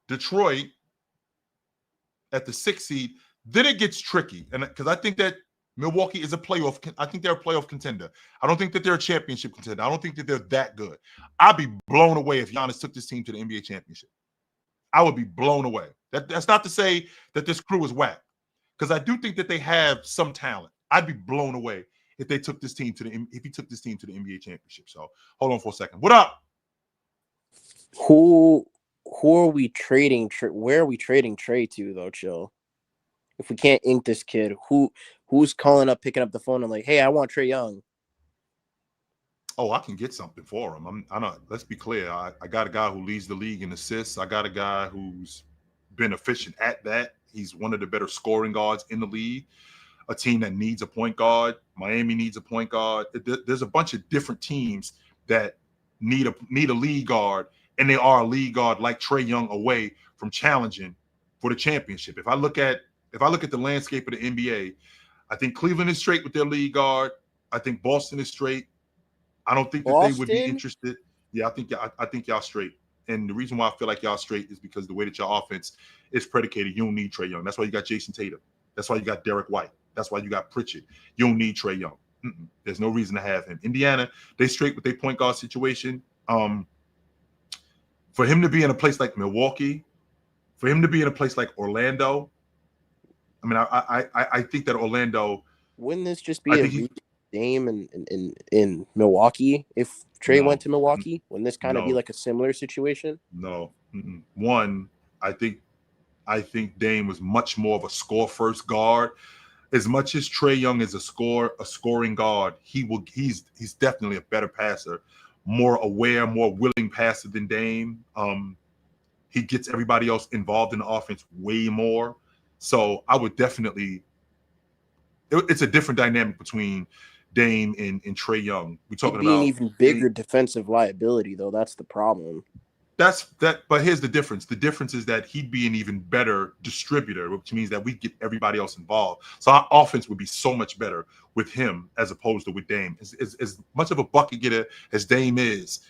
Speaker 2: Detroit at the 6th seed, Then it gets tricky, and because I think that Milwaukee is a playoff. I think they're a playoff contender. I don't think that they're a championship contender. I don't think that they're that good. I'd be blown away if Giannis took this team to the NBA championship. I would be blown away. That's not to say that this crew is whack, because I do think that they have some talent. I'd be blown away if he took this team to the NBA championship. So hold on for a second. What up?
Speaker 4: Who are we trading? Where are we trading Trey to though? Chill. If we can't ink this kid, who's calling up, picking up the phone and like, hey, I want Trae Young.
Speaker 2: Oh, I can get something for him. I know. Let's be clear. I got a guy who leads the league in assists. I got a guy who's been efficient at that. He's one of the better scoring guards in the league. A team that needs a point guard. Miami needs a point guard. There's a bunch of different teams that need a lead guard, and they are a lead guard like Trae Young away from challenging for the championship. If I look at the landscape of the NBA, I think Cleveland is straight with their lead guard. I think Boston is straight. I don't think that they would be interested. Yeah, I think y'all straight. And the reason why I feel like y'all straight is because the way that your offense is predicated, you don't need Trae Young. That's why you got Jason Tatum. That's why you got Derek White. That's why you got Pritchard. You don't need Trae Young. There's no reason to have him. Indiana, they straight with their point guard situation. For him to be in a place like Milwaukee, for him to be in a place like Orlando, I mean, I think that Orlando.
Speaker 4: Wouldn't this just be a Dame in Milwaukee if Trae went to Milwaukee? Wouldn't this kind of be like a similar situation?
Speaker 2: No. One, I think Dame was much more of a score first guard. As much as Trae Young is a scoring guard, he's definitely a better passer, more aware, more willing passer than Dame. He gets everybody else involved in the offense way more. So I would definitely. It's a different dynamic between Dame and Trae Young. We're talking about
Speaker 4: an even bigger defensive liability, though. That's the problem.
Speaker 2: But here's the difference. The difference is that he'd be an even better distributor, which means that we get everybody else involved. So our offense would be so much better with him as opposed to with Dame. As much of a bucket getter as Dame is,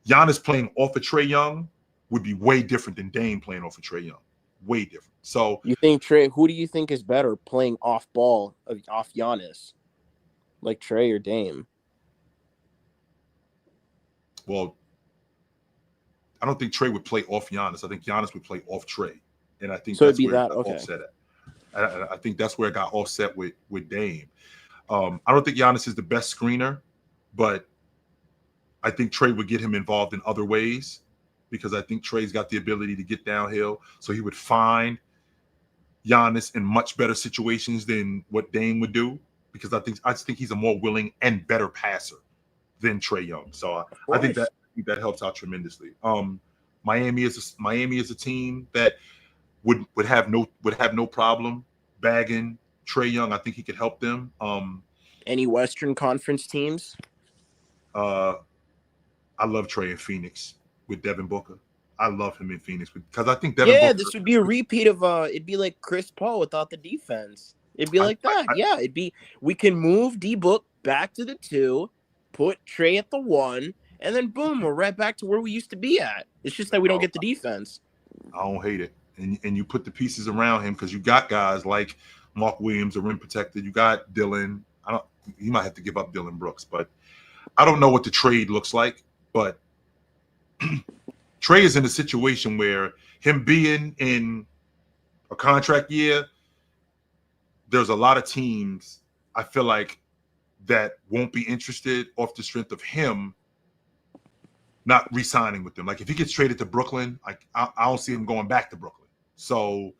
Speaker 2: Giannis playing off of Trae Young would be way different than Dame playing off of Trae Young. Way different. So
Speaker 4: you think Trae? Who do you think is better playing off ball, off Giannis, like Trae or Dame?
Speaker 2: Well, I don't think Trae would play off Giannis. I think Giannis would play off Trae, and I think
Speaker 4: so.
Speaker 2: That's
Speaker 4: It'd be
Speaker 2: where
Speaker 4: that okay.
Speaker 2: Offset at. I think that's where it got offset with Dame. I don't think Giannis is the best screener, but I think Trae would get him involved in other ways because I think Trae's got the ability to get downhill, so he would find Giannis in much better situations than what Dame would do because I just think he's a more willing and better passer than Trae Young. So I think that helps out tremendously. Miami is a team that would have no problem bagging Trae Young. I think he could help them.
Speaker 4: Any Western Conference teams?
Speaker 2: I love Trae in Phoenix with Devin Booker. I love him in Phoenix because I think Devin Booker.
Speaker 4: This would be a repeat of it'd be like Chris Paul without the defense. It'd be like that. It'd be we can move D Book back to the 2, put Trae at the 1, and then boom, we're right back to where we used to be at. It's just that we don't get the defense.
Speaker 2: I don't hate it. And you put the pieces around him because you got guys like Mark Williams, a rim protector. You got Dylan. You might have to give up Dylan Brooks, but I don't know what the trade looks like. But Trae is in a situation where him being in a contract year, there's a lot of teams I feel like that won't be interested off the strength of him not re-signing with them. Like if he gets traded to Brooklyn, I don't see him going back to Brooklyn. So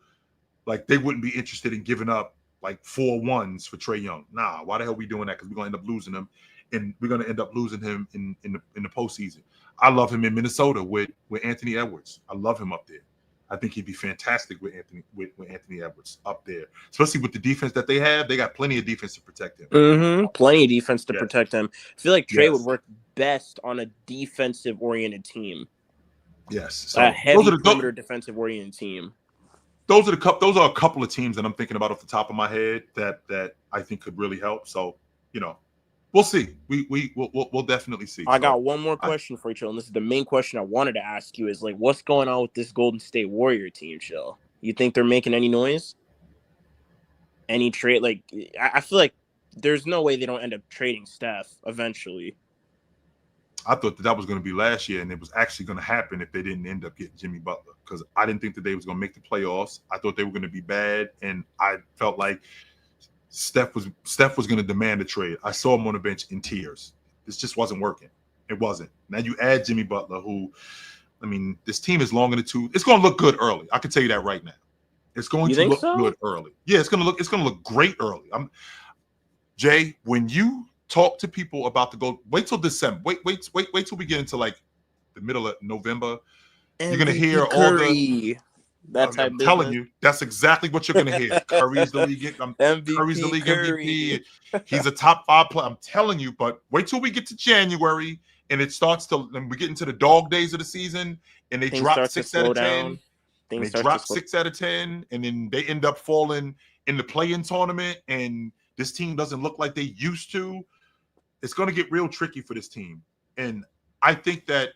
Speaker 2: like they wouldn't be interested in giving up like 4-1s for Trae Young. Nah, why the hell are we doing that? Because we're gonna end up losing him, and we're gonna end up losing him in the postseason. I love him in Minnesota with Anthony Edwards. I love him up there. I think he'd be fantastic with Anthony Edwards up there, especially with the defense that they have. They got plenty of defense to protect him.
Speaker 4: Plenty of defense to protect him. I feel like Trae would work best on a defensive-oriented team.
Speaker 2: Yes, so
Speaker 4: a heavy perimeter defensive-oriented team.
Speaker 2: Those are a couple of teams that I'm thinking about off the top of my head that I think could really help. So, we'll see. We'll definitely see.
Speaker 4: I got one more question for you, Chill, and this is the main question I wanted to ask you is like, what's going on with this Golden State Warrior team, Chill? You think they're making any noise? any trade. Like I feel like there's no way they don't end up trading Steph eventually.
Speaker 2: I thought that was going to be last year, and it was actually going to happen if they didn't end up getting Jimmy Butler, because I didn't think that they was going to make the playoffs. I thought they were going to be bad, and I felt like Steph was going to demand a trade. I saw him on the bench in tears. This just wasn't working. It wasn't. Now you add Jimmy Butler, who, I mean, this team is long in the tooth. It's going to look good early. I can tell you that right now. It's going to look good early. Yeah, it's going to look great early. Jay, when you talk to people about the goal, wait till December. Wait till we get into like the middle of November.
Speaker 4: MVP
Speaker 2: you're gonna hear
Speaker 4: Curry,
Speaker 2: all the. I'm telling you, that's exactly what you're gonna hear. Curry's the league. Curry's the league MVP. He's a top 5 player. I'm telling you. But wait till we get to January and it starts to. And we get into the dog days of the season, and they drop 6 out of 10. And they drop 6 out of 10, and then they end up falling in the play-in tournament, and this team doesn't look like they used to. It's going to get real tricky for this team, and I think that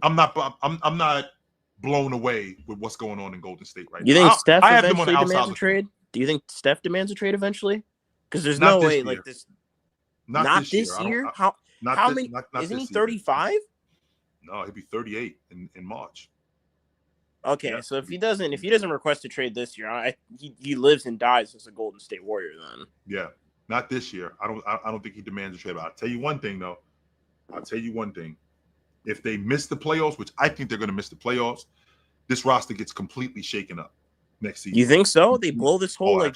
Speaker 2: I'm not blown away with what's going on in Golden State right now.
Speaker 4: You think Steph eventually demands a trade? Do you think Steph demands a trade eventually? Because there's no way like this. Not this year. How many? Isn't he 35?
Speaker 2: No, he'll be 38 in March.
Speaker 4: Okay, yeah. So if he doesn't request a trade this year, he lives and dies as a Golden State Warrior then.
Speaker 2: Yeah. Not this year. I don't think he demands a trade. But I'll tell you one thing, though. If they miss the playoffs, which I think they're going to miss the playoffs, this roster gets completely shaken up next season.
Speaker 4: You think so? They blow this whole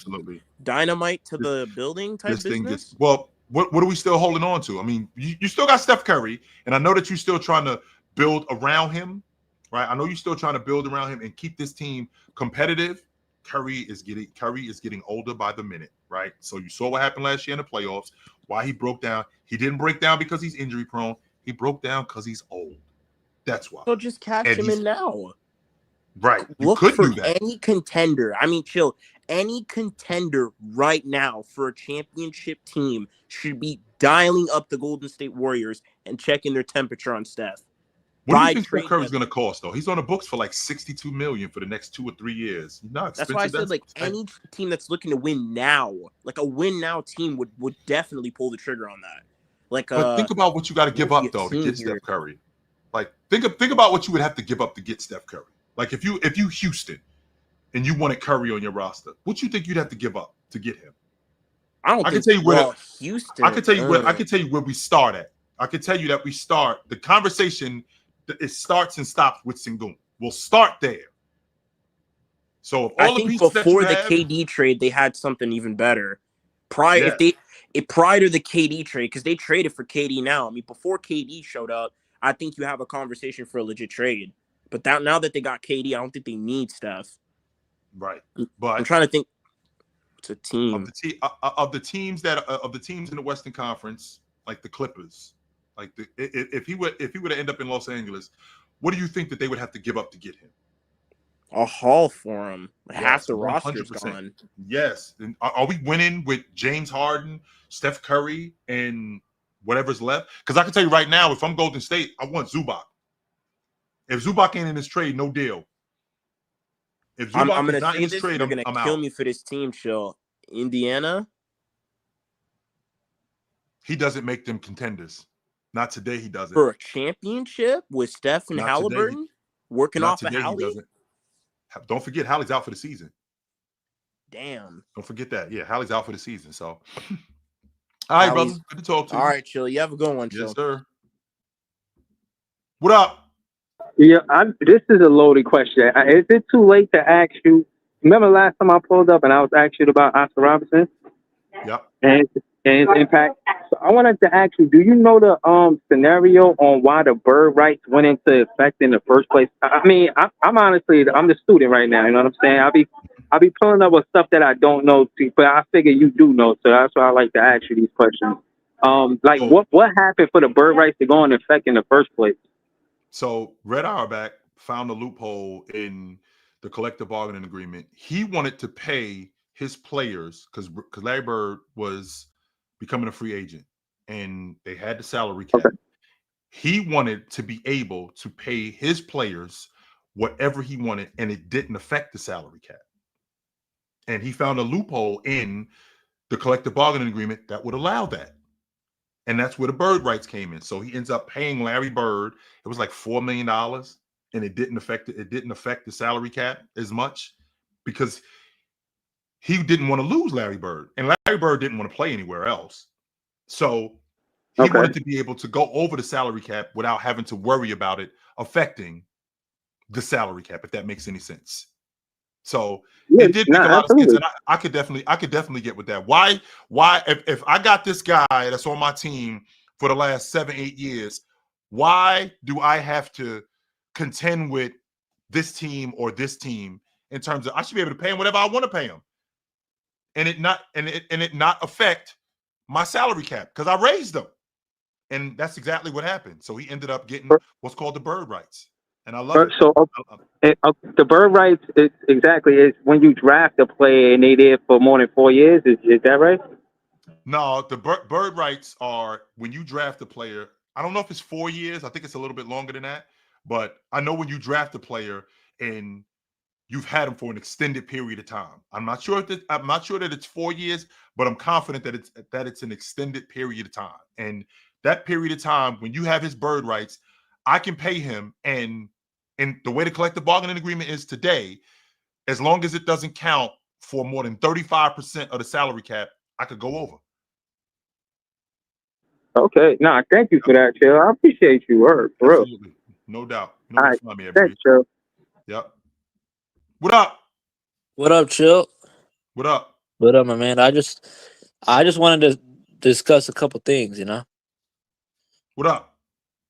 Speaker 4: dynamite to the building type business? Thing gets,
Speaker 2: well, what are we still holding on to? I mean, you still got Steph Curry, and I know that you're still trying to build around him, right? I know you're still trying to build around him and keep this team competitive. Curry is getting older by the minute, right? So you saw what happened last year in the playoffs, why he broke down. He didn't break down because he's injury prone. He broke down because he's old. That's why.
Speaker 4: So just cash him in now.
Speaker 2: Right.
Speaker 4: Look for any contender. I mean, chill. Any contender right now for a championship team should be dialing up the Golden State Warriors and checking their temperature on Steph.
Speaker 2: What do you think Steph Curry's going to cost, though? He's on the books for like $62 million for the next 2 or 3 years.
Speaker 4: That's why I said any team that's looking to win now, like a win now team would definitely pull the trigger on that.
Speaker 2: But think about what you got to give up though to get Steph Curry. Like think about what you would have to give up to get Steph Curry. Like if you Houston and you wanted Curry on your roster, what you think you'd have to give up to get him? I can tell you where Houston. I can tell you where we start at. I can tell you that we start the conversation. It starts and stops with Sengun. We'll start there. So if all I think
Speaker 4: before the KD trade, they had something even better. Prior to the KD trade, because they traded for KD now. I mean, before KD showed up, I think you have a conversation for a legit trade. But now that they got KD, I don't think they need Steph.
Speaker 2: Right. But
Speaker 4: I'm trying to think. It's a team
Speaker 2: of the teams in the Western Conference, like the Clippers. Like if he were to end up in Los Angeles, what do you think that they would have to give up to get him?
Speaker 4: A haul for him. Half the roster's gone.
Speaker 2: Yes. And are we winning with James Harden, Steph Curry, and whatever's left? Because I can tell you right now, if I'm Golden State, I want Zubac. If Zubac ain't in this trade, no deal. If Zubac is not in this trade,
Speaker 4: you're going to kill me for this team, chill. Indiana?
Speaker 2: He doesn't make them contenders. Not today, he doesn't.
Speaker 4: For a championship with Steph and Halliburton? Working off of Hallie?
Speaker 2: Don't forget, Hallie's out for the season.
Speaker 4: Damn.
Speaker 2: Don't forget that. Yeah, Hallie's out for the season. So, all right, brother. Good to talk to you.
Speaker 4: All right, chill. You have a good one, chill.
Speaker 2: Yes, sir. What up?
Speaker 5: Yeah, this is a loaded question. Is it too late to ask you? Remember last time I pulled up and I was asked you about Oscar Robertson?
Speaker 2: Yep.
Speaker 5: And his impact. So I wanted to ask you, do you know the scenario on why the bird rights went into effect in the first place? I mean, I'm honestly, I'm the student right now. You know what I'm saying? I'll be pulling up with stuff that I don't know, but I figure you do know, so that's why I like to ask you these questions. What happened for the bird rights to go into effect in the first place?
Speaker 2: So Red Auerbach found a loophole in the collective bargaining agreement. He wanted to pay his players because Larry Bird was becoming a free agent and they had the salary cap. Okay. He wanted to be able to pay his players whatever he wanted, and it didn't affect the salary cap. And he found a loophole in the collective bargaining agreement that would allow that. And that's where the bird rights came in. So he ends up paying Larry Bird. It was like $4 million, and it didn't affect the salary cap as much because he didn't want to lose Larry Bird. And Larry Bird didn't want to play anywhere else. So he wanted to be able to go over the salary cap without having to worry about it affecting the salary cap, if that makes any sense. So it did make a lot of sense, and I could definitely get with that. Why if I got this guy that's on my team for the last 7-8 years, why do I have to contend with this team or this team in terms of I should be able to pay him whatever I want to pay him, and it not affect my salary cap because I raised them, and that's exactly what happened. So he ended up getting what's called the bird rights. And I love it.
Speaker 5: So the bird rights is when you draft a player and they there for more than 4 years. Is that right?
Speaker 2: No, the bird rights are when you draft a player. I don't know if it's 4 years. I think it's a little bit longer than that. But I know when you draft a player and you've had him for an extended period of time. I'm not sure that it's 4 years, but I'm confident that it's an extended period of time. And that period of time, when you have his bird rights, I can pay him, and the way the collective bargaining agreement is today, as long as it doesn't count for more than 35% of the salary cap, I could go over.
Speaker 5: Okay. Nah, thank you for that, Chill. I appreciate you, for real.
Speaker 2: No doubt.
Speaker 5: You know, all right. Find me every week. Chill.
Speaker 2: Yep. What up?
Speaker 6: What up, Chill?
Speaker 2: What up?
Speaker 6: What up, my man? I just wanted to discuss a couple things, you know.
Speaker 2: What up?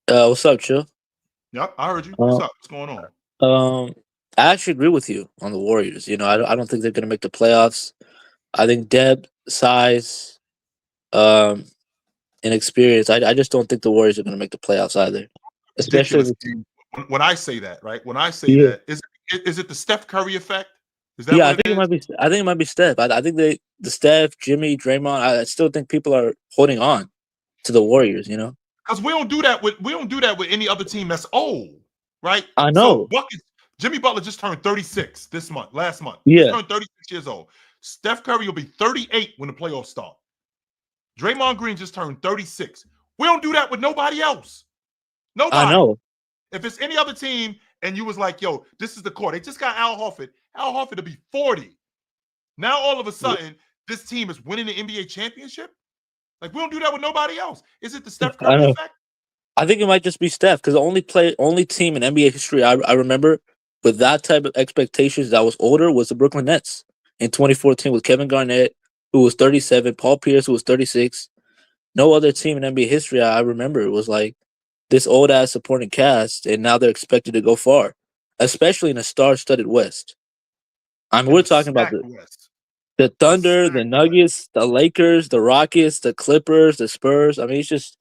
Speaker 6: What's up, Chill?
Speaker 2: Yep, I heard you. What's up? What's going
Speaker 6: on? I actually agree with you on the Warriors. You know, I don't think they're going to make the playoffs. I think depth, size, and experience. I just don't think the Warriors are going to make the playoffs either. Especially
Speaker 2: when I say that, right? When I say that, is it the Steph Curry effect? Is that
Speaker 6: I think it might be. I think it might be Steph. I think the Steph, Jimmy, Draymond. I still think people are holding on to the Warriors. You know,
Speaker 2: because we don't do that with any other team that's old, right?
Speaker 6: I know.
Speaker 2: So Jimmy Butler just turned 36 last month.
Speaker 6: Yeah,
Speaker 2: he turned 36 years old. Steph Curry will be 38 when the playoffs start. Draymond Green just turned 36. We don't do that with nobody else. Nobody.
Speaker 6: I know.
Speaker 2: If it's any other team and you was like, yo, this is the core. They just got Al Horford. Al Horford to be 40. Now all of a sudden, this team is winning the NBA championship. Like, we don't do that with nobody else. Is it the Steph Curry effect?
Speaker 6: I think it might just be Steph because the only team in NBA history I remember with that type of expectations that was older was the Brooklyn Nets in 2014 with Kevin Garnett, who was 37, Paul Pierce, who was 36. No other team in NBA history I remember was like this old ass supporting cast, and now they're expected to go far, especially in a star-studded West. I mean, we're talking about the Thunder, the Nuggets, the Lakers, the Rockets, the Clippers, the Spurs. I mean, it's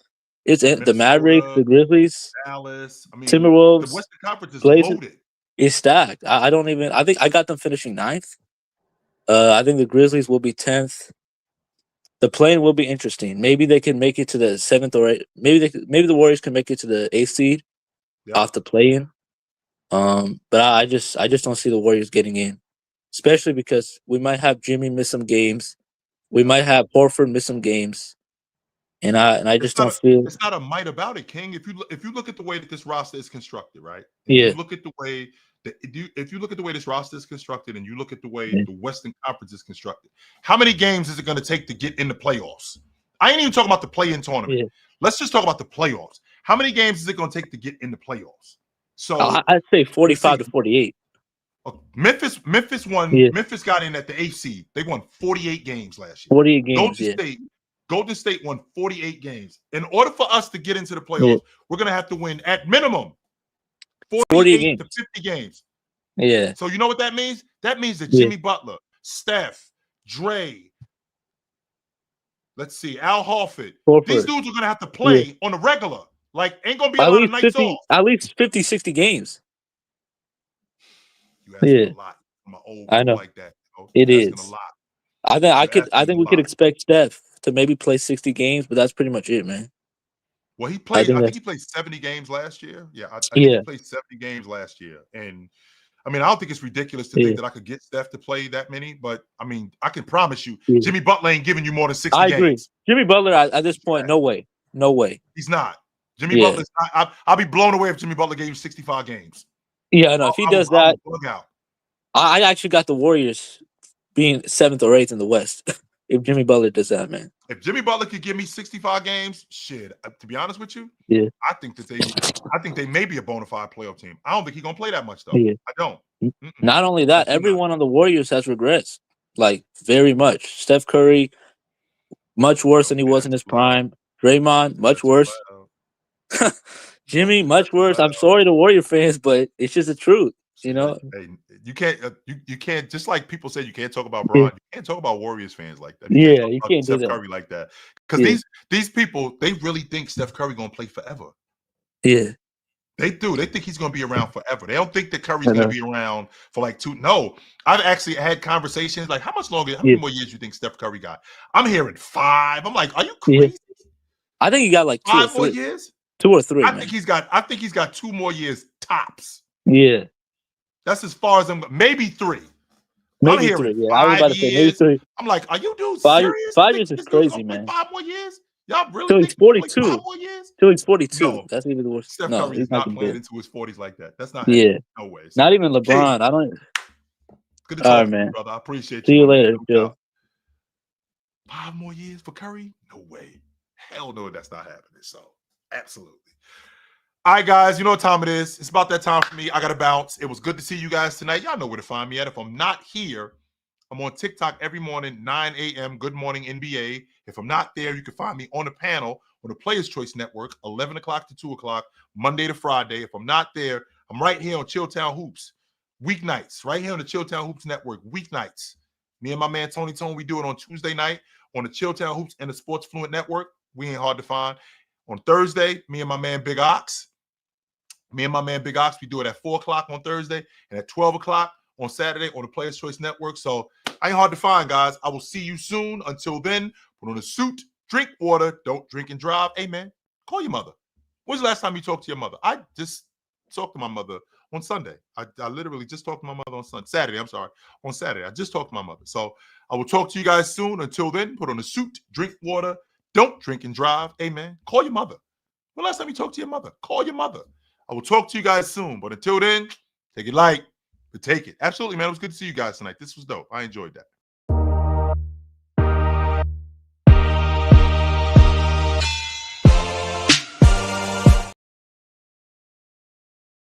Speaker 6: the Mavericks, the Grizzlies,
Speaker 2: Dallas. I mean,
Speaker 6: Timberwolves.
Speaker 2: The Western Conference is loaded.
Speaker 6: It's stacked. I think I got them finishing 9th. I think the Grizzlies will be 10th. The play-in will be interesting. Maybe they can make it to the 7th or 8th. Maybe the Warriors can make it to the 8th seed off the play-in. But I just don't see the Warriors getting in, especially because we might have Jimmy miss some games. We might have Horford miss some games, and I just don't feel
Speaker 2: it's not a might about it, King. If you look at the way that this roster is constructed, right?
Speaker 6: You
Speaker 2: look at the way if you look at the way this roster is constructed, and you look at the way the Western Conference is constructed, how many games is it going to take to get in the playoffs? I ain't even talking about the play-in tournament. Yeah. Let's just talk about the playoffs. How many games is it going to take to get in the playoffs? So
Speaker 6: I'd say 45 to 48.
Speaker 2: Memphis won. Yeah. Memphis got in at the 8th seed. They won 48 games last year.
Speaker 6: 48 games.
Speaker 2: Golden State won 48 games. In order for us to get into the playoffs, we're going to have to win at minimum 48 to 50 games.
Speaker 6: Yeah.
Speaker 2: So you know what that means? That means that Jimmy Butler, Steph, Dre, let's see, Al Horford. These dudes are going to have to play on the regular. Like, ain't going to be a lot of nights off.
Speaker 6: At least 50, 60 games.
Speaker 2: You asking a lot from an old crew like that.
Speaker 6: It is. A lot. I think we could expect Steph to maybe play 60 games, but that's pretty much it, man.
Speaker 2: Well, I think he played 70 games last year. Yeah, I think he played 70 games last year. And I mean, I don't think it's ridiculous to think that I could get Steph to play that many, but I mean, I can promise you, Jimmy Butler ain't giving you more than 60 games.
Speaker 6: I agree. Jimmy Butler at this point, no way.
Speaker 2: He's not. Jimmy Butler's not. I'll be blown away if Jimmy Butler gave you 65 games.
Speaker 6: Yeah, no, if he does that, I actually got the Warriors being 7th or 8th in the West. If Jimmy Butler does that, man.
Speaker 2: If Jimmy Butler could give me 65 games, shit. To be honest with you, I think they may be a bona fide playoff team. I don't think he's gonna play that much though. I don't.
Speaker 6: Not only that, everyone on the Warriors has regrets, like very much. Steph Curry, much worse than he was in his prime. Draymond, much worse. Jimmy, much worse. I'm sorry to Warrior fans, but it's just the truth. You know,
Speaker 2: hey, you can't just like people say you can't talk about Bron. You can't talk about Warriors fans like that.
Speaker 6: You can't
Speaker 2: Steph
Speaker 6: do that.
Speaker 2: Curry like that because these people they really think Steph Curry gonna play forever.
Speaker 6: Yeah,
Speaker 2: they do. They think he's gonna be around forever. They don't think that Curry's gonna be around for like 2. No, I've actually had conversations like, how much longer? How many more years you think Steph Curry got? I'm hearing 5. I'm like, are you crazy?
Speaker 6: I think he got like
Speaker 2: 5 more years.
Speaker 6: 2 or 3.
Speaker 2: I think he's got 2 more years tops.
Speaker 6: Yeah.
Speaker 2: That's as far as maybe 3.
Speaker 6: Maybe 3. Yeah, I was about to say maybe 3.
Speaker 2: I'm like, are you dudes
Speaker 6: 5,
Speaker 2: serious?
Speaker 6: 5 years is crazy, man.
Speaker 2: 5 more years? Y'all really
Speaker 6: till he's 42.
Speaker 2: 5 more years?
Speaker 6: Till he's 42.
Speaker 2: No.
Speaker 6: That's even the worst.
Speaker 2: Steph
Speaker 6: no,
Speaker 2: Curry
Speaker 6: he's
Speaker 2: is not playing
Speaker 6: good.
Speaker 2: into his 40s like that. That's not
Speaker 6: happening.
Speaker 2: No way.
Speaker 6: Not even LeBron. I don't.
Speaker 2: Good to talk to you, brother. I appreciate
Speaker 6: you. See you later,
Speaker 2: Joe. 5 more years for Curry? No way. Hell no, that's not happening. So, absolutely. All right, guys, you know what time it is. It's about that time for me. I got to bounce. It was good to see you guys tonight. Y'all know where to find me at. If I'm not here, I'm on TikTok every morning, 9 a.m. Good Morning NBA. If I'm not there, you can find me on the panel on the Players Choice Network, 11 o'clock to 2 o'clock, Monday to Friday. If I'm not there, I'm right here on Chilltown Hoops, weeknights, right here on the Chilltown Hoops Network, weeknights. Me and my man Tony Tone, we do it on Tuesday night on the Chilltown Hoops and the Sports Fluent Network. We ain't hard to find. On Thursday, me and my man Big Ox, we do it at 4 o'clock on Thursday and at 12 o'clock on Saturday on the Players Choice Network. So I ain't hard to find, guys. I will see you soon. Until then, put on a suit, drink water, don't drink and drive. Hey, man, call your mother. When's the last time you talked to your mother? I just talked to my mother on Sunday. I literally just talked to my mother on Saturday. On Saturday. I just talked to my mother. So I will talk to you guys soon. Until then, put on a suit, drink water, don't drink and drive. Hey, man, call your mother. When last time you talked to your mother? Call your mother. I will talk to you guys soon. But until then, take it light, but take it. Absolutely, man. It was good to see you guys tonight. This was dope. I enjoyed that.